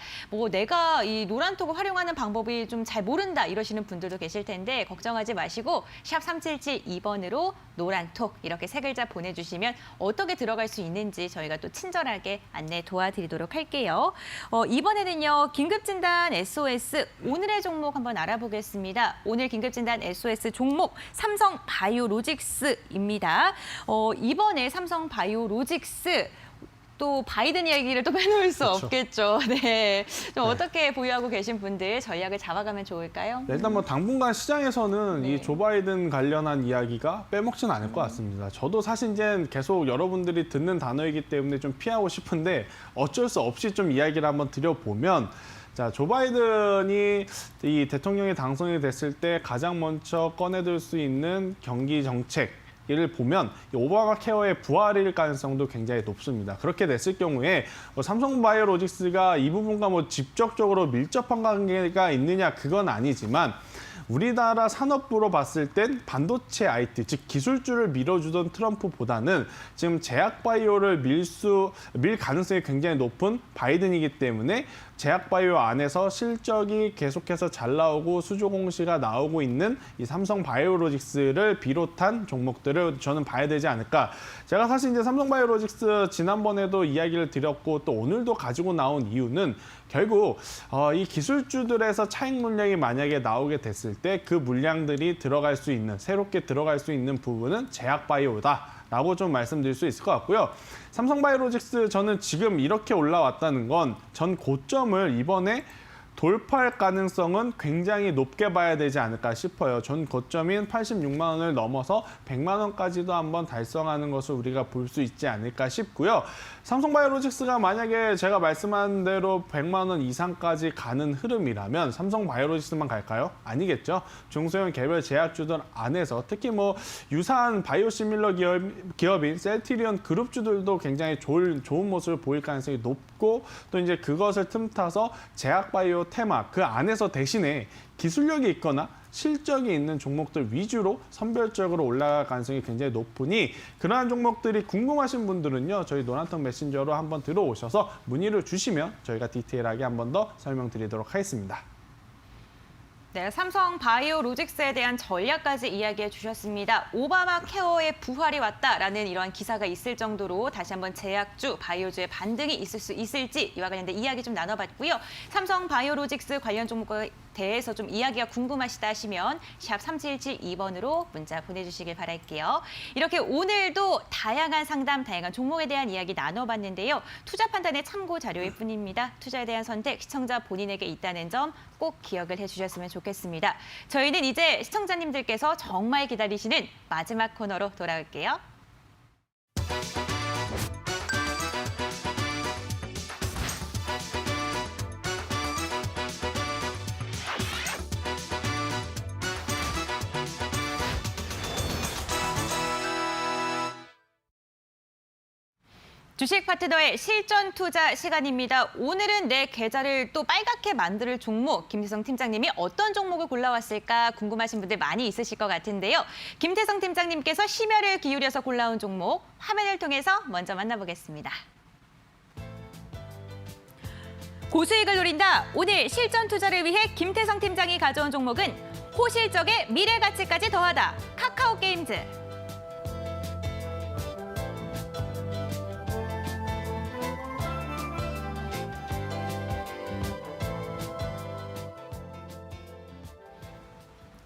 Speaker 1: 내가 이 노란톡을 활용하는 방법이 좀 잘 모른다 이러시는 분들도 계실 텐데 걱정하지 마시고 샵 3772번으로 노란톡 이렇게 3글자 보내주시면 어떻게 들어갈 수 있는지 저희가 또 친절하게 안내 도와드리도록 할게요. 이번에는요. 긴급진단 SOS 오늘의 종목 한번 알아보겠습니다. 오늘 긴급진단 SOS 종목 삼성바이오로직스입니다. 이번에 삼성바이오로직스 또 바이든 이야기를 또 빼놓을 수
Speaker 2: 그렇죠.
Speaker 1: 없겠죠. 네. 좀 어떻게 보유하고 계신 분들 전략을 잡아가면 좋을까요?
Speaker 2: 네, 일단 당분간 시장에서는
Speaker 1: 네.
Speaker 2: 이 조 바이든 관련한 이야기가 빼먹지는 않을 것 같습니다. 저도 사실 이제 계속 여러분들이 듣는 단어이기 때문에 좀 피하고 싶은데 어쩔 수 없이 좀 이야기를 한번 드려보면 자, 조 바이든이 이 대통령이 당선이 됐을 때 가장 먼저 꺼내들 수 있는 경기 정책 이를 보면 오바마 케어의 부활일 가능성도 굉장히 높습니다. 그렇게 됐을 경우에 삼성바이오로직스가 이 부분과 직접적으로 밀접한 관계가 있느냐 그건 아니지만 우리나라 산업부로 봤을 땐 반도체 IT, 즉 기술주를 밀어주던 트럼프보다는 지금 제약바이오를 밀 가능성이 굉장히 높은 바이든이기 때문에 제약바이오 안에서 실적이 계속해서 잘 나오고 수조 공시가 나오고 있는 이 삼성바이오로직스를 비롯한 종목들을 저는 봐야 되지 않을까. 제가 사실 이제 삼성바이오로직스 지난번에도 이야기를 드렸고 또 오늘도 가지고 나온 이유는 결국 이 기술주들에서 차익 물량이 만약에 나오게 됐을 때 그 물량들이 들어갈 수 있는, 새롭게 들어갈 수 있는 부분은 제약바이오다라고 좀 말씀드릴 수 있을 것 같고요. 삼성바이오로직스 저는 지금 이렇게 올라왔다는 건 전 고점을 이번에 돌파할 가능성은 굉장히 높게 봐야 되지 않을까 싶어요. 전 고점인 86만 원을 넘어서 100만 원까지도 한번 달성하는 것을 우리가 볼 수 있지 않을까 싶고요. 삼성바이오로직스가 만약에 제가 말씀한 대로 100만 원 이상까지 가는 흐름이라면 삼성바이오로직스만 갈까요? 아니겠죠. 중소형 개별 제약주들 안에서 특히 유사한 바이오시밀러 기업인 셀트리온 그룹주들도 굉장히 좋은 모습을 보일 가능성이 높고 또 이제 그것을 틈타서 제약바이오 테마 그 안에서 대신에 기술력이 있거나 실적이 있는 종목들 위주로 선별적으로 올라갈 가능성이 굉장히 높으니 그러한 종목들이 궁금하신 분들은요. 저희 노란톡 메신저로 한번 들어오셔서 문의를 주시면 저희가 디테일하게 한번 더 설명드리도록 하겠습니다.
Speaker 1: 네, 삼성바이오로직스에 대한 전략까지 이야기해 주셨습니다. 오바마 케어의 부활이 왔다라는 이러한 기사가 있을 정도로 다시 한번 제약주, 바이오주의 반등이 있을 수 있을지 이와 관련된 이야기 좀 나눠봤고요. 삼성바이오로직스 관련 종목에 대해서 좀 이야기가 궁금하시다 하시면 샵 3772번으로 문자 보내주시길 바랄게요. 이렇게 오늘도 다양한 상담, 다양한 종목에 대한 이야기 나눠봤는데요. 투자 판단의 참고 자료일 뿐입니다. 투자에 대한 선택, 시청자 본인에게 있다는 점 꼭 기억을 해주셨으면 좋겠습니다. 저희는 이제 시청자님들께서 정말 기다리시는 마지막 코너로 돌아올게요. 주식 파트너의 실전 투자 시간입니다. 오늘은 내 계좌를 또 빨갛게 만들 종목, 김태성 팀장님이 어떤 종목을 골라왔을까 궁금하신 분들 많이 있으실 것 같은데요. 김태성 팀장님께서 심혈을 기울여서 골라온 종목, 화면을 통해서 먼저 만나보겠습니다. 고수익을 노린다. 오늘 실전 투자를 위해 김태성 팀장이 가져온 종목은 호실적의 미래 가치까지 더하다. 카카오 게임즈.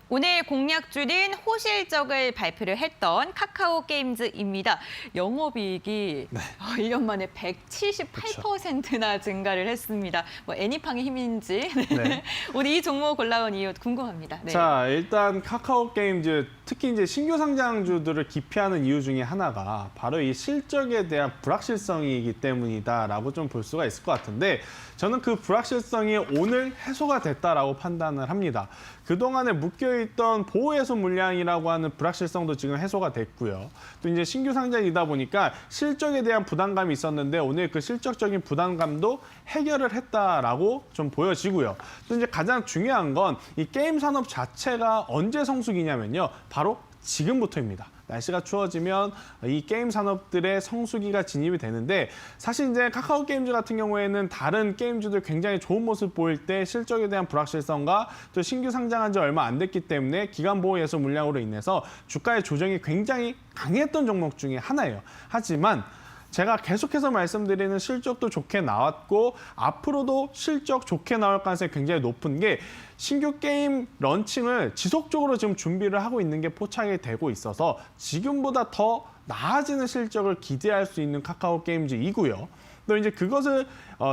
Speaker 1: 오늘 공략주는 호실적을 발표를 했던 카카오 게임즈입니다. 영업이익이 1년 만에 178%나 증가를 했습니다. 뭐 애니팡의 힘인지
Speaker 2: 네.
Speaker 1: 오늘 이 종목 골라온 이유 궁금합니다. 네.
Speaker 2: 자, 일단 카카오 게임즈 특히 이제 신규 상장주들을 기피하는 이유 중에 하나가 바로 이 실적에 대한 불확실성이기 때문이다라고 좀 볼 수가 있을 것 같은데 저는 그 불확실성이 오늘 해소가 됐다라고 판단을 합니다. 그동안에 묶여있던 보호해소 물량이라고 하는 불확실성도 지금 해소가 됐고요. 또 이제 신규 상장이다 보니까 실적에 대한 부담감이 있었는데 오늘 그 실적적인 부담감도 해결을 했다라고 좀 보여지고요. 또 이제 가장 중요한 건 이 게임 산업 자체가 언제 성수기냐면요. 바로 지금부터입니다. 날씨가 추워지면 이 게임 산업들의 성수기가 진입이 되는데 사실 이제 카카오 게임즈 같은 경우에는 다른 게임주들 굉장히 좋은 모습 보일 때 실적에 대한 불확실성과 또 신규 상장한 지 얼마 안 됐기 때문에 기간 보호 예소 물량으로 인해서 주가의 조정이 굉장히 강했던 종목 중에 하나예요. 하지만 제가 계속해서 말씀드리는 실적도 좋게 나왔고 앞으로도 실적 좋게 나올 가능성이 굉장히 높은 게 신규 게임 런칭을 지속적으로 지금 준비를 하고 있는 게 포착이 되고 있어서 지금보다 더 나아지는 실적을 기대할 수 있는 카카오 게임즈이고요. 또 이제 그것을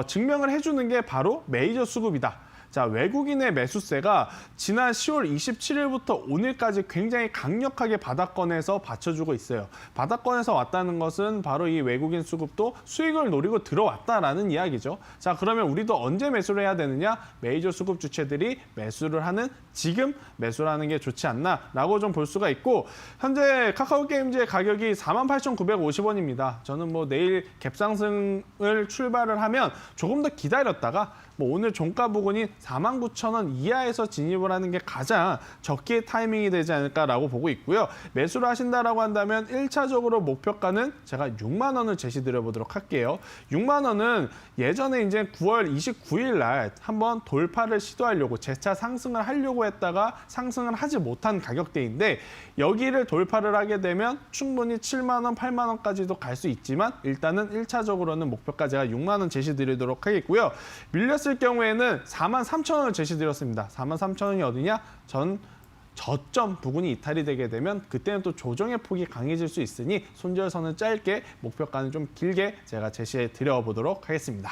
Speaker 2: 증명을 해주는 게 바로 메이저 수급이다. 자, 외국인의 매수세가 지난 10월 27일부터 오늘까지 굉장히 강력하게 바닥권에서 받쳐주고 있어요. 바닥권에서 왔다는 것은 바로 이 외국인 수급도 수익을 노리고 들어왔다라는 이야기죠. 자, 그러면 우리도 언제 매수를 해야 되느냐? 메이저 수급 주체들이 매수를 하는 지금 매수를 하는 게 좋지 않나라고 좀 볼 수가 있고 현재 카카오 게임즈의 가격이 48,950원입니다. 저는 뭐 내일 갭상승을 출발을 하면 조금 더 기다렸다가 뭐 오늘 종가 부근이 49,000원 이하에서 진입을 하는 게 가장 적기의 타이밍이 되지 않을까라고 보고 있고요. 매수를 하신다라고 한다면 1차적으로 목표가는 제가 6만 원을 제시드려 보도록 할게요. 6만 원은 예전에 이제 9월 29일 날 한번 돌파를 시도하려고 재차 상승을 하려고 했다가 상승을 하지 못한 가격대인데 여기를 돌파를 하게 되면 충분히 7만 원, 8만 원까지도 갈 수 있지만 일단은 1차적으로는 목표가 제가 6만 원 제시드리도록 하겠고요. 밀렸을 경우에는 43,000원을 제시드렸습니다. 43,000원이 어디냐? 저점 부근이 이탈이 되게 되면 그때는 또 조정의 폭이 강해질 수 있으니 손절선은 짧게 목표가는 좀 길게 제가 제시해 드려보도록 하겠습니다.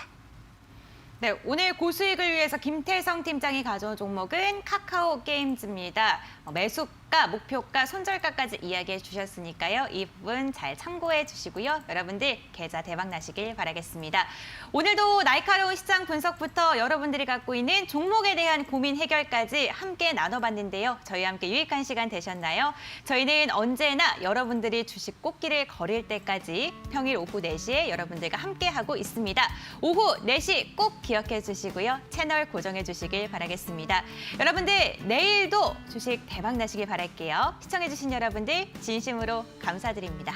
Speaker 1: 네, 오늘 고수익을 위해서 김태성 팀장이 가져온 종목은 카카오 게임즈입니다. 매수가, 목표가, 손절가까지 이야기해 주셨으니까요. 이 부분 잘 참고해 주시고요. 여러분들 계좌 대박 나시길 바라겠습니다. 오늘도 날카로운 시장 분석부터 여러분들이 갖고 있는 종목에 대한 고민 해결까지 함께 나눠봤는데요. 저희와 함께 유익한 시간 되셨나요? 저희는 언제나 여러분들이 주식 꽃길을 걸을 때까지 평일 오후 4시에 여러분들과 함께하고 있습니다. 오후 4시 꼭 기억해 주시고요. 채널 고정해 주시길 바라겠습니다. 여러분들 내일도 주식 대박 나시길 바랄게요. 시청해 주신 여러분들 진심으로 감사드립니다.